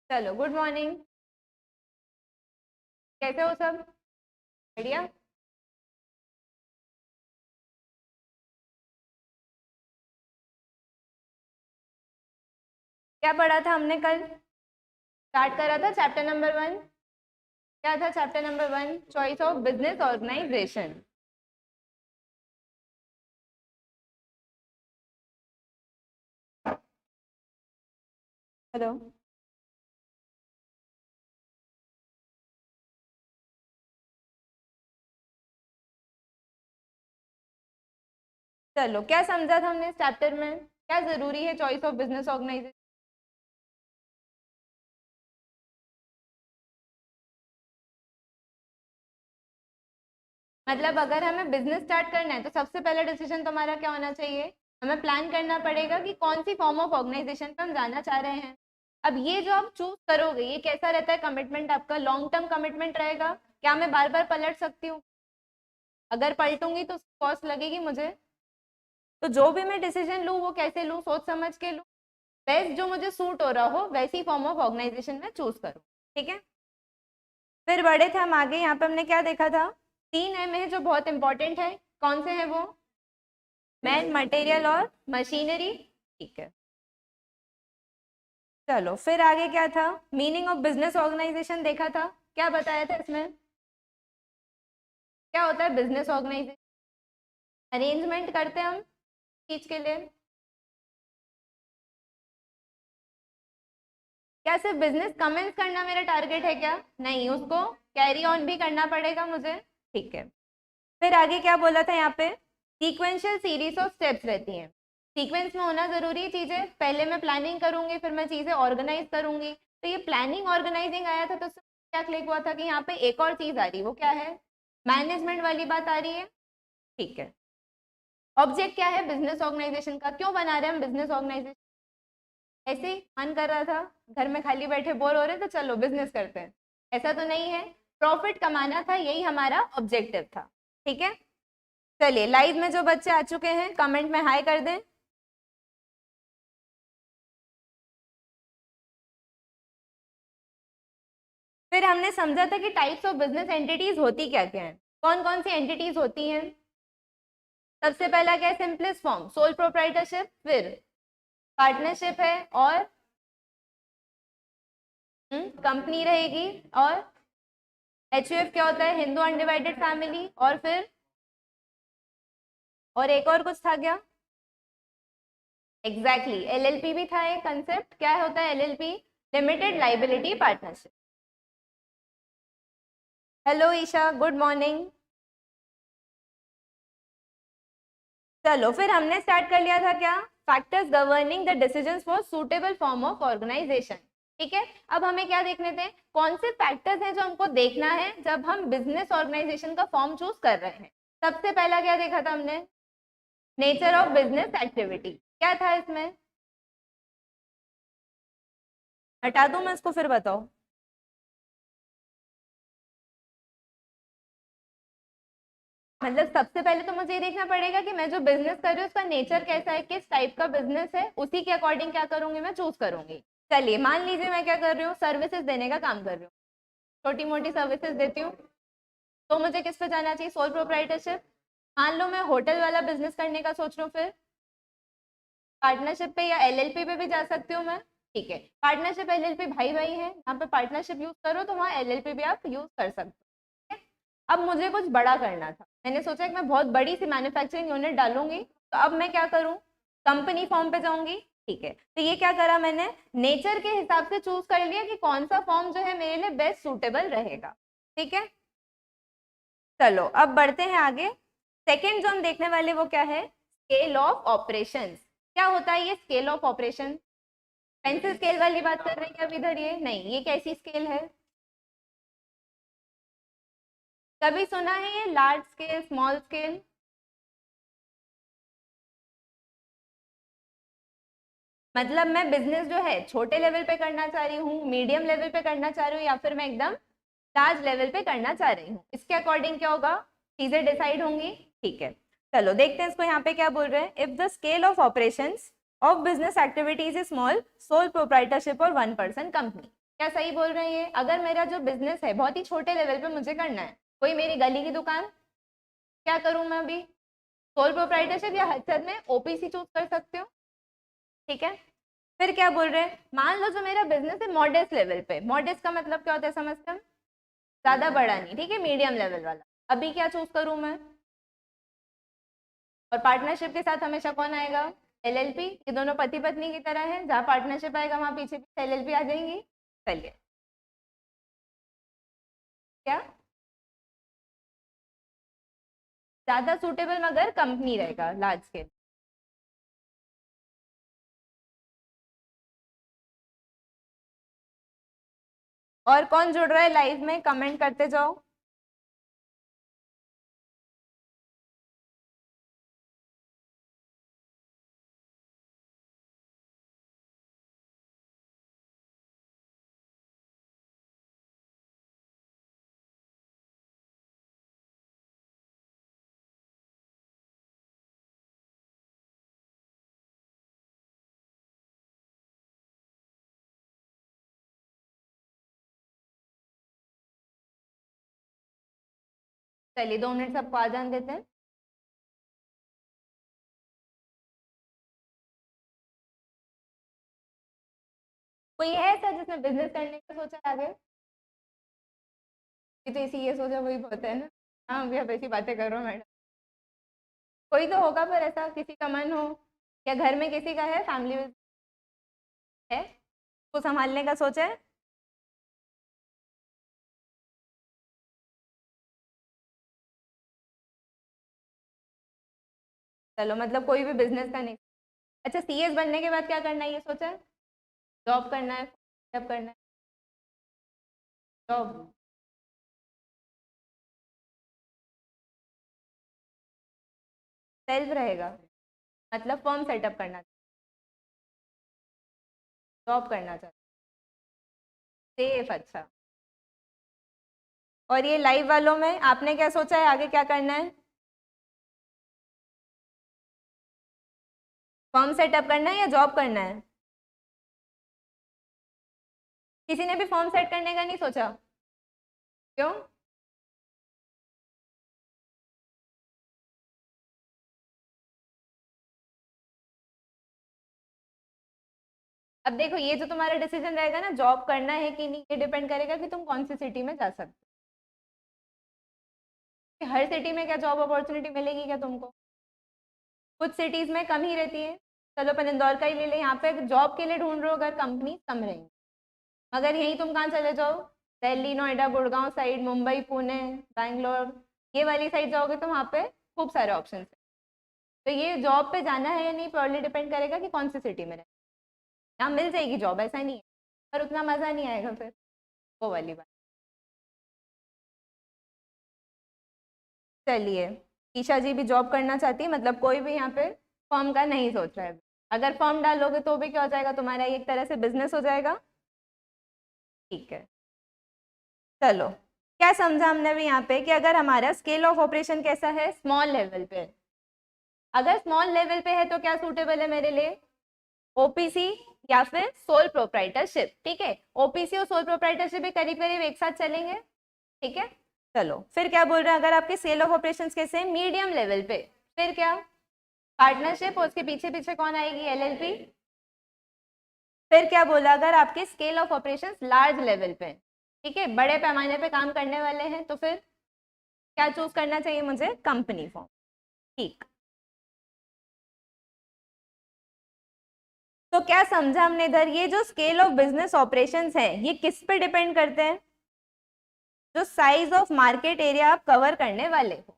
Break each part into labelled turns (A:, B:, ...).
A: चलो, good morning. कैसे हो सब? बढ़िया। क्या पढ़ा था हमने कल? स्टार्ट करा था चैप्टर नंबर 1। क्या था chapter number 1? Choice of business organization. Hello. चलो, क्या समझा था हमने इस चैप्टर में? क्या जरूरी है चॉइस ऑफ बिजनेस ऑर्गेनाइजेशन? मतलब अगर हमें बिजनेस स्टार्ट करना है तो सबसे पहला डिसीजन तुम्हारा क्या होना चाहिए? हमें प्लान करना पड़ेगा कि कौन सी फॉर्म ऑफ ऑर्गेनाइजेशन पे हम जाना चाह रहे हैं। अब ये जो आप चूज करोगे ये कैसा रहता है? कमिटमेंट आपका लॉन्ग टर्म कमिटमेंट रहेगा? क्या मैं बार बार पलट सकती हूँ? अगर पलटूंगी तो कॉस्ट लगेगी मुझे। तो जो भी मैं डिसीजन लूँ वो कैसे लूँ? सोच समझ के लूँ। बेस्ट जो मुझे सूट हो रहा हो वैसी फॉर्म ऑफ ऑर्गेनाइजेशन में चूज करूँ। ठीक है। फिर बढ़े थे हम आगे। यहाँ पे हमने क्या देखा था? 3 M है जो बहुत इंपॉर्टेंट है। कौन से हैं वो? मैन, मटेरियल और मशीनरी। ठीक है। चलो, फिर आगे क्या था? मीनिंग ऑफ बिजनेस ऑर्गेनाइजेशन देखा था। क्या बताया था इसमें? क्या होता है बिजनेस ऑर्गेनाइजेशन? अरेंजमेंट करते हैं हम चीज के लिए। क्या सिर्फ बिजनेस कमेंस करना मेरा टारगेट है क्या? नहीं, उसको कैरी ऑन भी करना पड़ेगा मुझे। ठीक है। फिर आगे क्या बोला था यहाँ पे? सीक्वेंशियल सीरीज ऑफ स्टेप्स रहती हैं। सीक्वेंस में होना जरूरी है चीजें। पहले मैं प्लानिंग करूंगी, फिर मैं चीजें ऑर्गेनाइज करूंगी। तो ये प्लानिंग ऑर्गेनाइजिंग आया था तो उसमें क्या क्लिक हुआ था कि यहाँ पे एक और चीज आ रही है। वो क्या है? मैनेजमेंट वाली बात आ रही है। ठीक है। ऑब्जेक्ट क्या है बिजनेस ऑर्गेनाइजेशन का? क्यों बना रहे हैं हम बिजनेस ऑर्गेनाइजेशन? ऐसे ही मन कर रहा था, घर में खाली बैठे बोर हो रहे तो चलो बिजनेस करते हैं। ऐसा तो नहीं है। प्रॉफिट कमाना था, यही हमारा ऑब्जेक्टिव था। ठीक है। चलिए, लाइव में जो बच्चे आ चुके हैं कमेंट में हाई कर दें। फिर हमने समझा था कि टाइप्स ऑफ बिजनेस एंटिटीज होती क्या क्या है। कौन कौन सी एंटिटीज होती हैं? सबसे पहला क्या है? Simplest form sole proprietorship. फिर पार्टनरशिप है और कंपनी रहेगी। और HUF क्या होता है? Hindu undivided family. और फिर और एक और कुछ था क्या? एग्जैक्टली LLP भी था एक कंसेप्ट। क्या होता है LLP? Limited liability partnership. Hello Isha, good morning. चलो, फिर हमने स्टार्ट कर लिया था क्या? Factors governing the decisions for suitable form of organization. ठीक है। अब हमें क्या देखने थे? कौन से फैक्टर्स हैं जो हमको देखना है जब हम बिजनेस ऑर्गेनाइजेशन का फॉर्म चूज कर रहे हैं। सबसे पहला क्या देखा था हमने? Nature of business activity. क्या था इसमें? हटा दूं मैं इसको, फिर बताओ। मतलब सबसे पहले तो मुझे ये देखना पड़ेगा कि मैं जो बिजनेस कर रही हूँ उसका नेचर कैसा है, किस टाइप का बिजनेस है, उसी के अकॉर्डिंग क्या करूंगी मैं? चूज करूंगी। चलिए, मान लीजिए मैं क्या कर रही हूँ? सर्विसेज देने का काम कर रही हूँ। छोटी मोटी सर्विसेज देती हूँ। तो मुझे किस पे जाना चाहिए? Sole proprietorship. मान लो मैं होटल वाला बिजनेस करने का सोच रही हूँ, फिर पार्टनरशिप पे या LLP पे भी जा सकती हूँ मैं। ठीक है। पार्टनरशिप LLP भाई भाई है, यहाँ पे पार्टनरशिप यूज करो तो वहाँ LLP भी आप यूज कर सकते हो। ठीक है? अब मुझे कुछ बड़ा करना था। मैंने सोचा कि मैं बहुत बड़ी सी मैन्युफैक्चरिंग यूनिट डालूंगी, तो अब मैं क्या करूँ? कंपनी फॉर्म पे जाऊंगी। ठीक है। तो ये क्या करा मैंने? नेचर के हिसाब से चूज कर लिया कि कौन सा फॉर्म जो है मेरे लिए बेस्ट सुटेबल रहेगा। ठीक है। चलो, अब बढ़ते हैं आगे। सेकेंड जो हम देखने वाले वो क्या है? Scale of operations. क्या होता है ये scale of operation? Pencil scale वाली बात कर रहे हैं क्या? अब इधर ये नहीं, ये कैसी स्केल है? कभी सुना है ये लार्ज स्केल, स्मॉल स्केल? मतलब मैं बिजनेस जो है छोटे लेवल पे करना चाह रही हूँ, मीडियम लेवल पे करना चाह रही हूँ, या फिर मैं एकदम लार्ज लेवल पे करना चाह रही हूँ। इसके अकॉर्डिंग क्या होगा? चीजें डिसाइड होंगी। ठीक है। चलो देखते हैं इसको। यहाँ पे क्या बोल रहे हैं? If the scale of operations of business activities is small, sole proprietorship और 1 पर्सन कंपनी। क्या सही बोल रहे हैं ये? अगर मेरा जो बिजनेस है बहुत ही छोटे लेवल पे मुझे करना है, कोई मेरी गली की दुकान, क्या करूं मैं अभी? सोल प्रोप्राइटरशिप या हद से हद में ओपीसी चूज कर सकते हो। ठीक है, फिर क्या बोल रहे हैं, मान लो जो मेरा बिजनेस है मॉडेस्ट लेवल पे, मॉडेस्ट का मतलब क्या होता है समझते हैं? ज्यादा बड़ा नहीं, ठीक है, मीडियम लेवल वाला। अभी क्या चूज करूं मैं? और पार्टनरशिप के साथ हमेशा कौन आएगा? एलएलपी। ये दोनों पति पत्नी की तरह है, जहाँ पार्टनरशिप आएगा वहां पीछे पीछे एलएलपी आ जाएंगी। चलिए, क्या ज्यादा सूटेबल मगर कंपनी रहेगा लार्ज स्केल। और कौन जुड़ रहा है लाइव में? कमेंट करते जाओ। चलिए 2 मिनट सबको आ जाने देते हैं। कोई है ऐसा जिसने बिजनेस करने का सोचा है आगे? ये तो इसी ये सोचा वही बहुत है ना। हाँ अभी आप ऐसी बातें कर रहे हो मैडम। कोई तो होगा पर ऐसा किसी का मन हो, या घर में किसी का है, फैमिली में है, उसको संभालने का सोचा है? चलो मतलब कोई भी बिजनेस का नहीं। अच्छा सीएस बनने के बाद क्या करना है ये सोचा है? जॉब करना है, जॉब करना है? जॉब। सेल्फ रहेगा, मतलब फर्म सेटअप करना, जॉब करना चाहते, सेफ। अच्छा, और ये लाइव वालों में आपने क्या सोचा है आगे क्या करना है? फर्म सेटअप करना है या जॉब करना है? किसी ने भी फर्म सेट करने का नहीं सोचा? क्यों? अब देखो ये जो तुम्हारा डिसीजन रहेगा ना, जॉब करना है कि नहीं, ये डिपेंड करेगा कि तुम कौन सी सिटी में जा सकते हो। हर सिटी में क्या जॉब अपॉर्चुनिटी मिलेगी क्या तुमको? कुछ सिटीज में कम ही रहती है। चलो अपन इंदौर का ही ले लें, यहाँ पे जॉब के लिए ढूंढ रहे हो अगर, कंपनी कम रहेंगी। मगर यहीं तुम कहाँ चले जाओ, दिल्ली नोएडा गुड़गांव साइड, मुंबई पुणे बैंगलोर, ये वाली साइड जाओगे तो वहाँ पे खूब सारे ऑप्शन है। तो ये जॉब पे जाना है या नहीं प्योरली डिपेंड करेगा कि कौन सी सिटी में रहे। यहाँ मिल जाएगी जॉब, ऐसा नहीं है, पर उतना मज़ा नहीं आएगा फिर, वो वाली बात। चलिए, ईशा जी भी जॉब करना चाहती है, मतलब कोई भी यहाँ पे फॉर्म का नहीं सोच रहा है। अगर फॉर्म डालोगे तो भी क्या हो जाएगा तुम्हारा, एक तरह से बिजनेस हो जाएगा। ठीक है, चलो क्या समझा हमने भी यहाँ पे कि अगर हमारा स्केल ऑफ ऑपरेशन कैसा है, स्मॉल लेवल पे। अगर स्मॉल लेवल पे है तो क्या सूटेबल है मेरे लिए? ओपीसी या फिर सोल प्रोप्राइटरशिप। ठीक है, ओपीसी और सोल प्रोप्राइटरशिप भी करीब करीब एक साथ चलेंगे। ठीक है, चलो फिर क्या बोल रहे हैं, अगर आपके सेल ऑफ ऑपरेशंस कैसे हैं, मीडियम लेवल पे, फिर क्या? पार्टनरशिप, और उसके पीछे पीछे कौन आएगी? एलएलपी। फिर क्या बोला, अगर आपके scale of operations large level पे, ठीक है, बड़े पैमाने पे काम करने वाले हैं, तो फिर क्या चूज करना चाहिए मुझे? Company form. ठीक, तो क्या समझा हमने इधर, ये जो स्केल ऑफ बिजनेस ऑपरेशंस है ये किस पे डिपेंड करते हैं? जो साइज ऑफ मार्केट एरिया आप कवर करने वाले हो,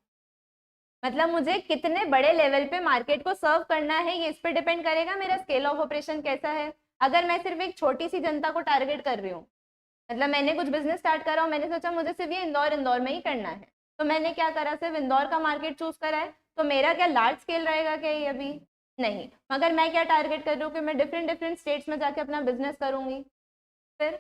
A: मतलब मुझे कितने बड़े लेवल पे मार्केट को सर्व करना है, ये इस पे डिपेंड करेगा मेरा स्केल ऑफ ऑपरेशन कैसा है। अगर मैं सिर्फ एक छोटी सी जनता को टारगेट कर रही हूँ, मतलब मैंने कुछ बिजनेस स्टार्ट करा और मैंने सोचा मुझे सिर्फ ये इंदौर इंदौर में ही करना है, तो मैंने क्या करा, सिर्फ इंदौर का मार्केट चूज करा है, तो मेरा क्या लार्ज स्केल रहेगा क्या ये? अभी नहीं। मगर मैं क्या टारगेट कर रही हूँ कि मैं डिफरेंट डिफरेंट स्टेट्स में जाके अपना बिजनेस करूंगी, फिर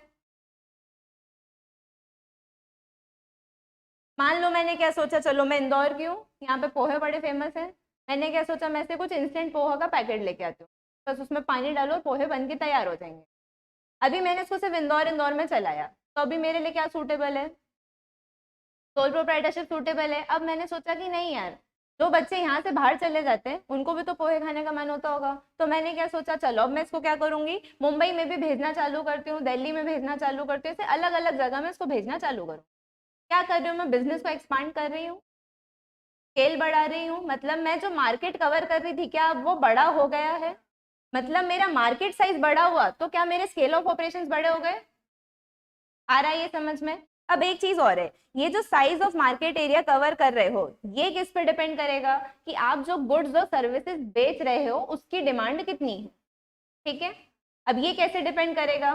A: मान लो मैंने क्या सोचा, चलो मैं इंदौर की हूँ, यहाँ पे पोहे बड़े फेमस है, मैंने क्या सोचा, मैं से कुछ इंस्टेंट पोहा का पैकेट लेके आती हूँ, बस उसमें पानी डालो, पोहे बन के तैयार हो जाएंगे। अभी मैंने इसको सिर्फ इंदौर में चलाया, तो अभी मेरे लिए क्या सूटेबल है, सोल प्रोप्राइटरशिप सूटेबल है। अब मैंने सोचा कि नहीं यार, जो बच्चे यहाँ से बाहर चले जाते हैं उनको भी तो पोहे खाने का मन होता होगा, तो मैंने क्या सोचा, चलो अब मैं इसको क्या करूंगी, मुंबई में भी भेजना चालू करती हूँ, दिल्ली में भेजना चालू करती हूँ, ऐसे अलग अलग जगह में इसको भेजना चालू करूँ। क्या कर रही हूँ मैं, बिजनेस को एक्सपांड कर रही हूँ, स्केल बढ़ा रही हूँ। मतलब मैं जो मार्केट कवर कर रही थी, क्या अब वो बड़ा हो गया है, मतलब मेरा मार्केट साइज बड़ा हुआ तो क्या मेरे स्केल ऑफ ऑपरेशंस बड़े हो गए। आ रहा है ये समझ में। अब एक चीज और है, ये जो size of market area cover कर रहे हो, ये किस पे डिपेंड करेगा कि आप जो गुड्स और सर्विसेज बेच रहे हो उसकी डिमांड कितनी है। ठीक है, अब ये कैसे डिपेंड करेगा,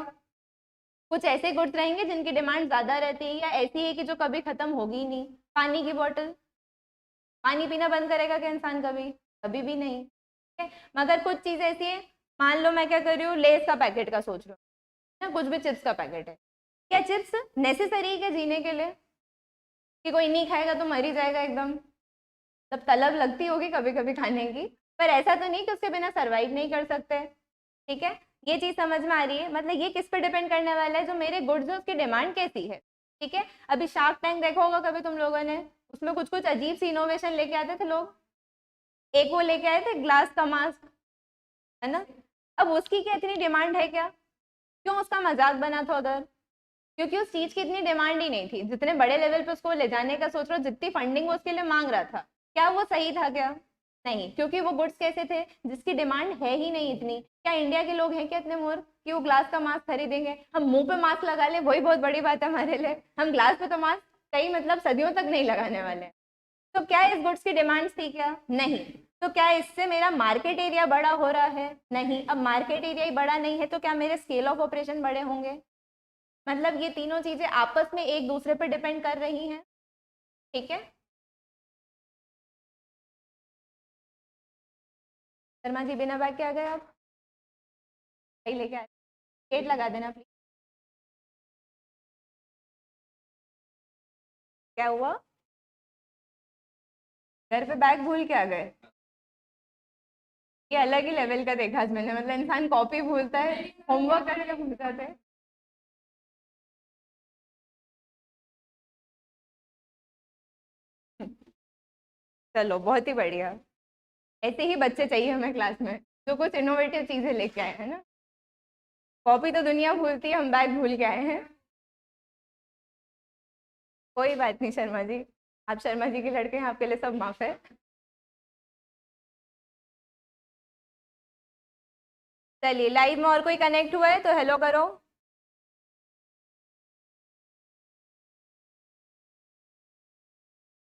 A: कुछ ऐसे गुड्स रहेंगे जिनकी डिमांड ज्यादा रहती है, या ऐसी है कि जो कभी खत्म होगी ही नहीं। पानी की बोतल, पानी पीना बंद करेगा क्या इंसान कभी, कभी भी नहीं। ठीक है, मगर कुछ चीज ऐसी है, मान लो मैं क्या कर रही हूँ, लेस का पैकेट का सोच रही हूँ ना, कुछ भी चिप्स का पैकेट है, क्या चिप्स नेसेसरी है जीने के लिए, कि कोई नहीं खाएगा तो मर ही जाएगा एकदम, तब तलब लगती होगी कभी कभी खाने की, पर ऐसा तो नहीं कि उसके बिना सरवाइव नहीं कर सकते। ठीक है, ये चीज समझ में आ रही है, मतलब ये किस पे डिपेंड करने वाला है, जो मेरे गुड्स है उसकी डिमांड कैसी है। ठीक है, अभी शार्क टैंक देखा होगा कभी तुम लोगों ने, उसमें कुछ कुछ अजीब सी इनोवेशन लेके आते थे लोग, एक वो लेके आए थे ग्लास का मास्क, है ना, अब उसकी क्या इतनी डिमांड है क्या, क्यों उसका मजाक बना था उधर, क्योंकि उस चीज की इतनी डिमांड ही नहीं थी, जितने बड़े लेवल पे उसको ले जाने का सोच रहे हो, जितनी फंडिंग वो उसके लिए मांग रहा था, क्या वो सही था क्या, नहीं, क्योंकि वो गुड्स कैसे थे जिसकी डिमांड है ही नहीं इतनी। क्या इंडिया के लोग हैं क्या इतने मूर्ख कि वो ग्लास का मास्क खरीदेंगे, हम मुंह पे मास्क लगा ले वही बहुत बड़ी बात है हमारे लिए, हम ग्लास पे तो मास्क कई मतलब सदियों तक नहीं लगाने वाले। तो क्या इस गुड्स की डिमांड थी क्या, नहीं। तो क्या इससे मेरा मार्केट एरिया बड़ा हो रहा है, नहीं। अब मार्केट एरिया ही बड़ा नहीं है तो क्या मेरे स्केल ऑफ ऑपरेशन बड़े होंगे, मतलब ये तीनों चीजें आपस में एक दूसरे पर डिपेंड कर रही हैं। ठीक है, शर्मा जी बिना बैग के आ गए आप, सही लेके आए, गेट लगा देना प्लीज। क्या हुआ, घर पे बैग भूल के आ गए, ये अलग ही लेवल का देखा आज मैंने, मतलब इंसान कॉपी भूलता है, होमवर्क करके भूल जाता है। चलो बहुत ही बढ़िया, ऐसे ही बच्चे चाहिए हमें क्लास में, जो कुछ इनोवेटिव चीजें लेके आए हैं ना। कॉपी तो दुनिया भूलती है, हम बैग भूल के आए हैं। कोई बात नहीं शर्मा जी, आप शर्मा जी के लड़के हैं, आपके लिए सब माफ है। चलिए, लाइव में और कोई कनेक्ट हुआ है तो हेलो करो।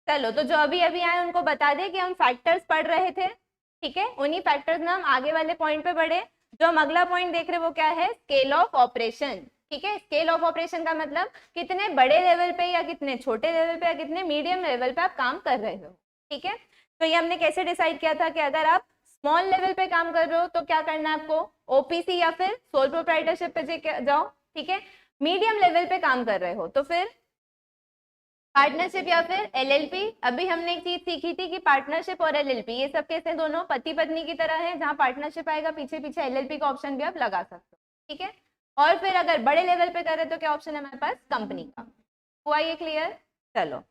A: चलो, तो जो अभी अभी आए उनको बता दें कि हम फैक्टर्स पढ़ रहे थे। ठीक है, उन्हीं फैक्टर्स में हम आगे वाले पॉइंट पे बढ़े। जो हम अगला पॉइंट देख रहे हैं वो क्या है, स्केल ऑफ ऑपरेशन। ठीक है, स्केल ऑफ ऑपरेशन का मतलब कितने बड़े लेवल पे या कितने छोटे लेवल पे या कितने मीडियम लेवल पे आप काम कर रहे हो। ठीक है, तो ये हमने कैसे डिसाइड किया था कि अगर आप स्मॉल लेवल पे काम कर रहे हो तो क्या करना है आपको, ओपीसी या फिर सोल प्रोप्राइटरशिप पे जाओ। ठीक है, मीडियम लेवल पे काम कर रहे हो तो फिर पार्टनरशिप या फिर एलएलपी। अभी हमने एक चीज सीखी थी कि पार्टनरशिप और एलएलपी ये सब कैसे दोनों पति पत्नी की तरह है, जहां पार्टनरशिप आएगा पीछे पीछे एलएलपी का ऑप्शन भी आप लगा सकते हो। ठीक है, और फिर अगर बड़े लेवल पे करे तो क्या ऑप्शन है हमारे पास, कंपनी का। हुआ ये क्लियर। चलो,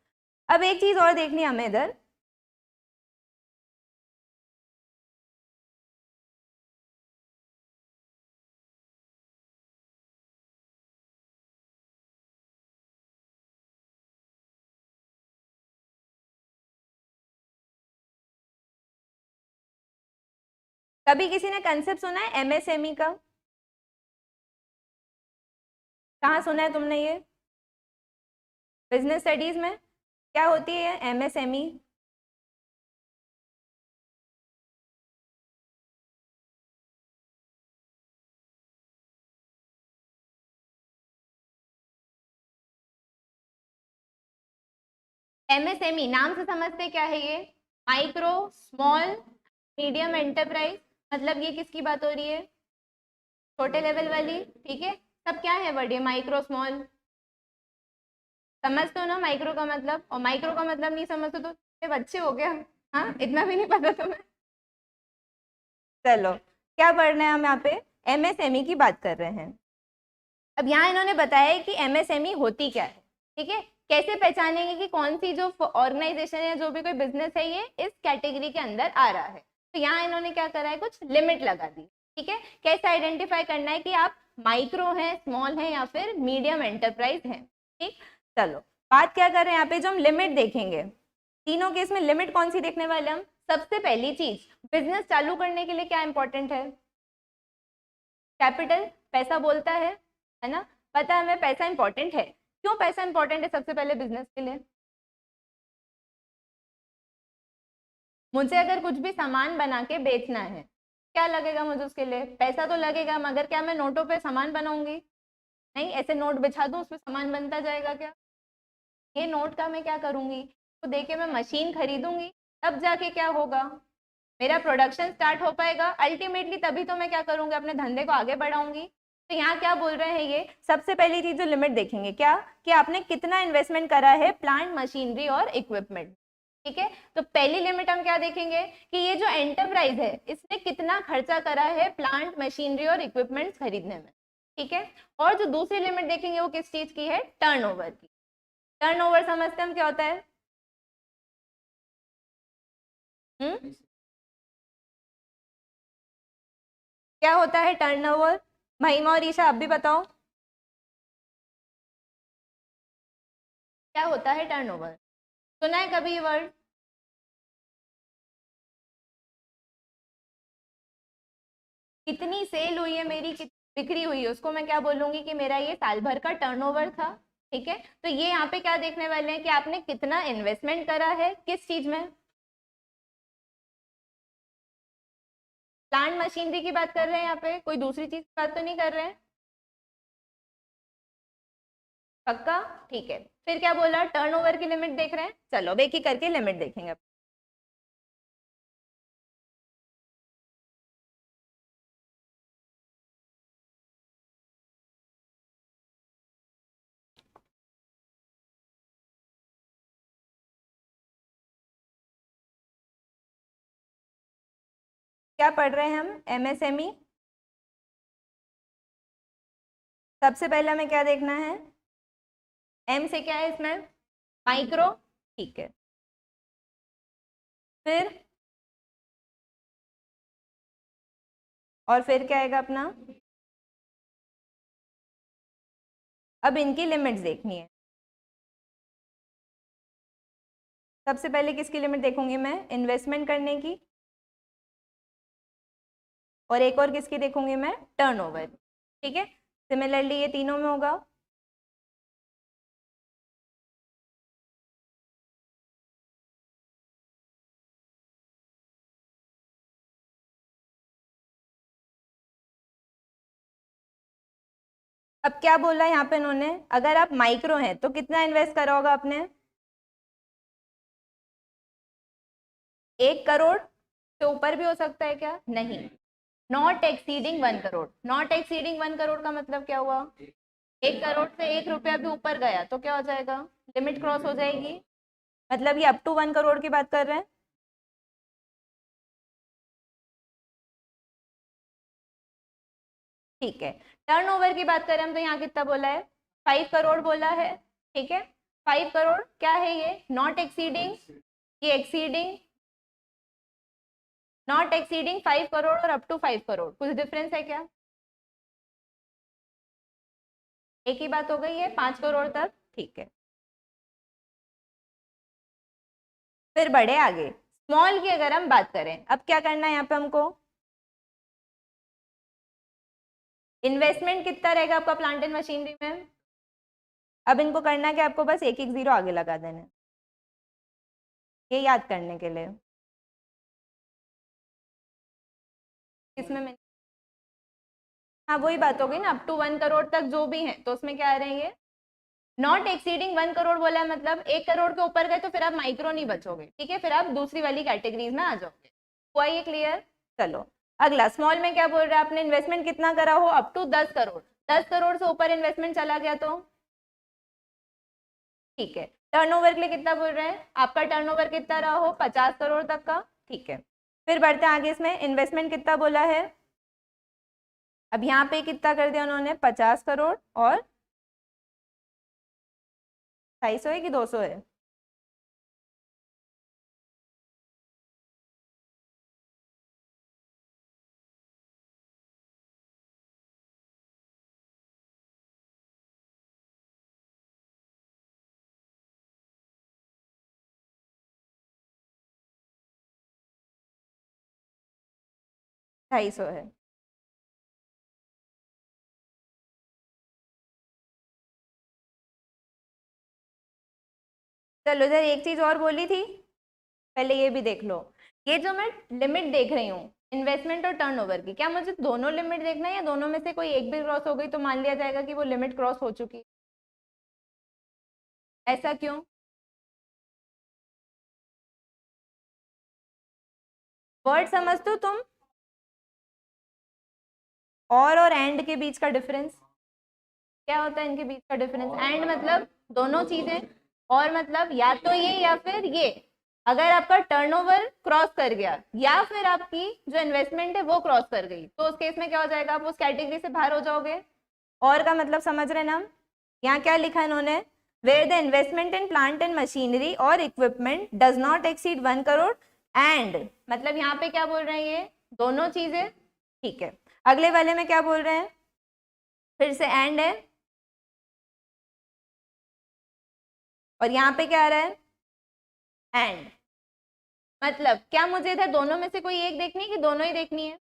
A: अब एक चीज और देखनी है हमें इधर, कभी किसी ने कंसेप्ट सुना है एमएसएमई का, कहाँ सुना है तुमने ये, बिजनेस स्टडीज में क्या होती है एमएसएमई। एमएसएमई नाम से समझते क्या है, ये माइक्रो स्मॉल मीडियम एंटरप्राइज, मतलब ये किसकी बात हो रही है, छोटे लेवल वाली। ठीक है, सब क्या है वर्ड, ये माइक्रो स्मॉल, समझते हो ना माइक्रो का मतलब, और माइक्रो का मतलब नहीं समझते तो ये बच्चे हो गया, हाँ इतना भी नहीं पता तुम्हें। चलो, क्या पढ़ना है हम यहाँ पे, एमएसएमई की बात कर रहे हैं। अब यहाँ इन्होंने बताया है कि एमएसएमई होती क्या है, ठीक है, कैसे पहचानेंगे कि कौन सी जो ऑर्गेनाइजेशन है, जो भी कोई बिजनेस है, ये इस कैटेगरी के अंदर आ रहा है। तो यहाँ इन्होंने क्या करा है, कुछ लिमिट लगा दी, ठीक है। कैसे आइडेंटिफाई करना है कि आप माइक्रो हैं, स्मॉल हैं या फिर मीडियम एंटरप्राइज हैं, ठीक। चलो बात क्या कर रहे हैं यहाँ पे, जो हम लिमिट देखेंगे, तीनों केस में लिमिट कौन सी देखने वाले हम। सबसे पहली चीज, बिजनेस चालू करने के लिए क्या इंपॉर्टेंट है, कैपिटल, पैसा बोलता है ना, पता है हमें पैसा इंपॉर्टेंट है। क्यों पैसा इंपॉर्टेंट है सबसे पहले बिजनेस के लिए, मुझे अगर कुछ भी सामान बना के बेचना है, क्या लगेगा मुझे उसके लिए, पैसा तो लगेगा, मगर क्या मैं नोटों पे सामान बनाऊंगी, नहीं, ऐसे नोट बिछा दूं उसमें सामान बनता जाएगा क्या, ये नोट का मैं क्या करूंगी, तो देके मैं मशीन खरीदूंगी, तब जाके क्या होगा, मेरा प्रोडक्शन स्टार्ट हो पाएगा, अल्टीमेटली तभी तो मैं क्या करूंगी, अपने धंधे को आगे बढ़ाऊंगी। तो यहाँ क्या बोल रहे हैं, ये सबसे पहली चीज जो लिमिट देखेंगे क्या, कि आपने कितना इन्वेस्टमेंट करा है प्लांट, मशीनरी और इक्विपमेंट, ठीक है। तो पहली लिमिट हम क्या देखेंगे कि ये जो एंटरप्राइज है, इसने कितना खर्चा करा है प्लांट, मशीनरी और इक्विपमेंट्स खरीदने में, ठीक है। और जो दूसरी लिमिट देखेंगे वो किस चीज की है, टर्नओवर की। टर्नओवर समझते हैं हम क्या होता है, क्या होता है टर्नओवर, महिमा और ईशा आप भी बताओ, क्या होता है टर्नओवर, सुना है कभी ये वर्ड, कितनी सेल हुई है मेरी, बिक्री हुई है, उसको मैं क्या बोलूंगी कि मेरा ये साल भर का टर्नओवर था, ठीक है। तो ये यहाँ पे क्या देखने वाले हैं कि आपने कितना इन्वेस्टमेंट करा है किस चीज में, प्लांट मशीनरी की बात कर रहे हैं यहाँ पे, कोई दूसरी चीज की बात तो नहीं कर रहे हैं, पक्का, ठीक है। फिर क्या बोला, टर्नओवर की लिमिट देख रहे हैं, चलो अब एक ही करके लिमिट देखेंगे। क्या पढ़ रहे हैं हम, एमएसएमई, सबसे पहले हमें क्या देखना है, एम से क्या है इसमें, माइक्रो, ठीक है। फिर और फिर क्या आएगा अपना, अब इनकी लिमिट्स देखनी है, सबसे पहले किसकी लिमिट देखूंगी मैं, इन्वेस्टमेंट करने की, और एक और किसकी देखूंगी मैं, टर्नओवर, ठीक है। सिमिलरली ये तीनों में होगा, अब क्या बोला यहाँ पे इन्होंने, अगर आप माइक्रो हैं तो कितना इन्वेस्ट करा होगा आपने, 1 करोड़ से ऊपर भी हो सकता है क्या, नहीं, not exceeding 1 crore, not exceeding 1 crore का मतलब क्या हुआ, 1 करोड़ से 1 रुपया भी ऊपर गया तो क्या हो जाएगा, लिमिट क्रॉस हो जाएगी, मतलब ये अप टू 1 करोड़ की बात कर रहे हैं, ठीक है। टर्नओवर की बात करें हम तो यहाँ कितना बोला है, 5 करोड़ बोला है, ठीक है। 5 करोड़ क्या है ये, नॉट एक्सीडिंग, ये एक्सीडिंग, नॉट एक्सीडिंग 5 करोड़ और अप टू 5 करोड़, कुछ डिफरेंस है क्या, एक ही बात हो गई है, 5 करोड़ तक, ठीक है। फिर बढ़े आगे, स्मॉल की अगर हम बात करें, अब क्या करना है यहाँ पे हमको, इन्वेस्टमेंट कितना रहेगा आपका प्लांट एंड मशीनरी में, अब इनको करना क्या, आपको बस एक एक जीरो आगे लगा देना है, ये याद करने के लिए, इसमें मैं, हाँ वही बात हो गई ना, अप टू 1 करोड़ तक जो भी है तो उसमें क्या आ रहे हैं, ये नॉट एक्सीडिंग 1 करोड़ बोला है, मतलब 1 करोड़ के ऊपर गए तो फिर आप माइक्रो नहीं बचोगे, ठीक है, फिर आप दूसरी वाली कैटेगरीज में आ जाओगे, हुआ ये क्लियर। चलो अगला, स्मॉल में क्या बोल रहा है, आपने इन्वेस्टमेंट कितना करा हो, अप टू 10 करोड़, 10 करोड़ से ऊपर इन्वेस्टमेंट चला गया तो ठीक है। टर्नओवर के लिए कितना बोल रहे हैं, आपका टर्नओवर कितना रहा हो, 50 करोड़ तक का, ठीक है। फिर बढ़ते हैं आगे, इसमें इन्वेस्टमेंट कितना बोला है, अब यहाँ पे कितना कर दिया उन्होंने, 50 करोड़ और 250 है कि 200 है? ढाई सौ है। चलो इधर एक चीज और बोली थी, पहले ये भी देख लो। ये जो मैं लिमिट देख रही हूँ इन्वेस्टमेंट और टर्नओवर की, क्या मुझे दोनों लिमिट देखना है या दोनों में से कोई एक भी क्रॉस हो गई तो मान लिया जाएगा कि वो लिमिट क्रॉस हो चुकी? ऐसा क्यों? वर्ड समझते हो तुम? और एंड के बीच का डिफरेंस क्या होता है? इनके बीच का डिफरेंस, एंड मतलब दोनों चीजें, और मतलब या तो ये या फिर ये। अगर आपका टर्नओवर क्रॉस कर गया या फिर आपकी जो इन्वेस्टमेंट है वो क्रॉस कर गई तो उस केस में क्या हो जाएगा, आप उस कैटेगरी से बाहर हो जाओगे। और का मतलब समझ रहे हैं ना हम? यहाँ क्या लिखा है इन्होंने, where the investment in plant and machinery और equipment does not exceed 1 crore and, मतलब यहाँ पे क्या बोल रहे हैं, ये दोनों चीजें, ठीक है। अगले वाले में क्या बोल रहे हैं, फिर से एंड है, और यहाँ पे क्या आ रहा है, एंड। मतलब क्या मुझे इधर दोनों में से कोई एक देखनी है कि दोनों ही देखनी है?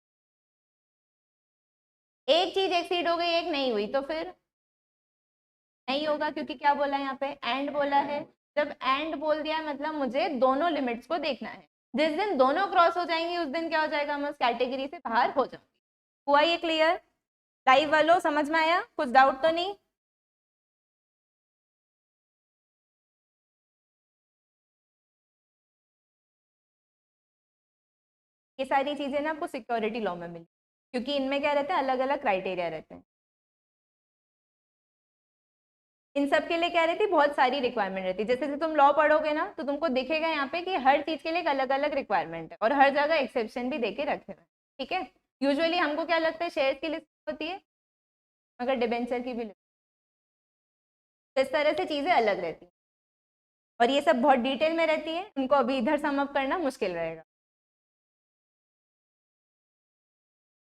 A: एक चीज एक्सीड हो गई एक नहीं हुई तो फिर नहीं होगा, क्योंकि क्या बोला है यहाँ पे, एंड बोला है। जब एंड बोल दिया मतलब मुझे दोनों लिमिट्स को देखना है। जिस दिन दोनों क्रॉस हो जाएंगी उस दिन क्या हो जाएगा, मैं उस कैटेगरी से बाहर हो जाऊंगी। हुआ ये क्लियर? लाइव वालों समझ में आया? कुछ डाउट तो नहीं? ये सारी चीजें ना आपको सिक्योरिटी लॉ में मिली, क्योंकि इनमें क्या रहता है, अलग अलग क्राइटेरिया रहते हैं। इन सब के लिए क्या रहती है, बहुत सारी रिक्वायरमेंट रहती है। जैसे तुम लॉ पढ़ोगे ना तो तुमको दिखेगा यहाँ पे कि हर चीज के लिए एक अलग अलग रिक्वायरमेंट है और हर जगह एक्सेप्शन भी देके रखे हुए हैं, ठीक है। यूजुअली हमको क्या लगता है, शेयर्स की लिस्ट होती है, मगर डिबेंचर की भी लिस्ट। तो इस तरह से चीजें अलग रहती हैं और ये सब बहुत डिटेल में रहती है, उनको अभी इधर सम अप करना मुश्किल रहेगा।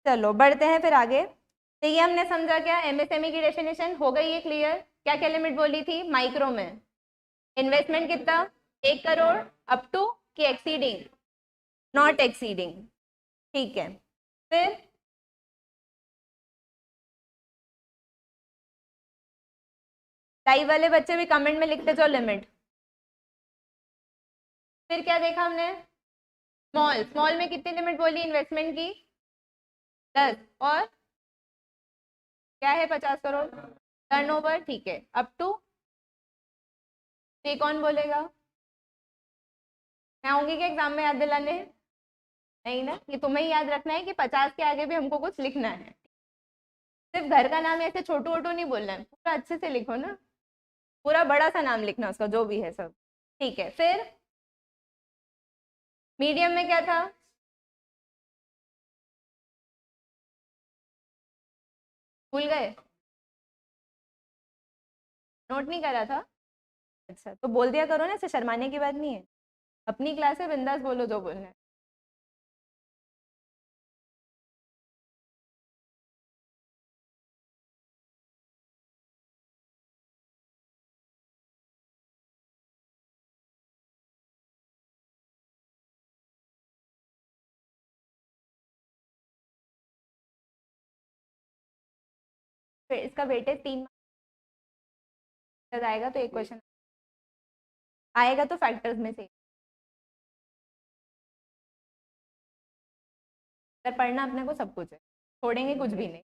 A: चलो बढ़ते हैं फिर आगे। तो ये हमने समझा क्या, एमएसएमई की डेफिनेशन हो गई है क्लियर। क्या क्या लिमिट बोली थी, माइक्रो में इन्वेस्टमेंट कितना, 1 करोड़ अप टू की एक्सीडिंग, नॉट एक्सीडिंग, ठीक है। फिर लाइव वाले बच्चे भी कमेंट में लिखते जाओ लिमिट। फिर क्या देखा हमने, स्मॉल, स्मॉल में कितनी लिमिट बोली इन्वेस्टमेंट की, 10, और क्या है 50 करोड़ टर्नओवर, ठीक है। अप टू, ये कौन बोलेगा, मैं आऊंगी क्या एग्जाम में याद दिलाने? नहीं ना, ये तुम्हें ही याद रखना है कि 50 के आगे भी हमको कुछ लिखना है। सिर्फ घर का नाम ऐसे छोटू वोटू नहीं बोलना है, पूरा अच्छे से लिखो ना, पूरा बड़ा सा नाम लिखना उसका जो भी है सब, ठीक है। फिर मीडियम में क्या था, भूल गए, नोट नहीं करा था? अच्छा तो बोल दिया करो ना, ऐसे शर्माने की बात नहीं है, अपनी क्लास है, बिंदास बोलो जो बोलना है। फिर इसका वेटेज 3 आएगा तो एक क्वेश्चन आएगा तो फैक्टर्स में से। सर पढ़ना अपने को सब कुछ है, छोड़ेंगे कुछ भी नहीं।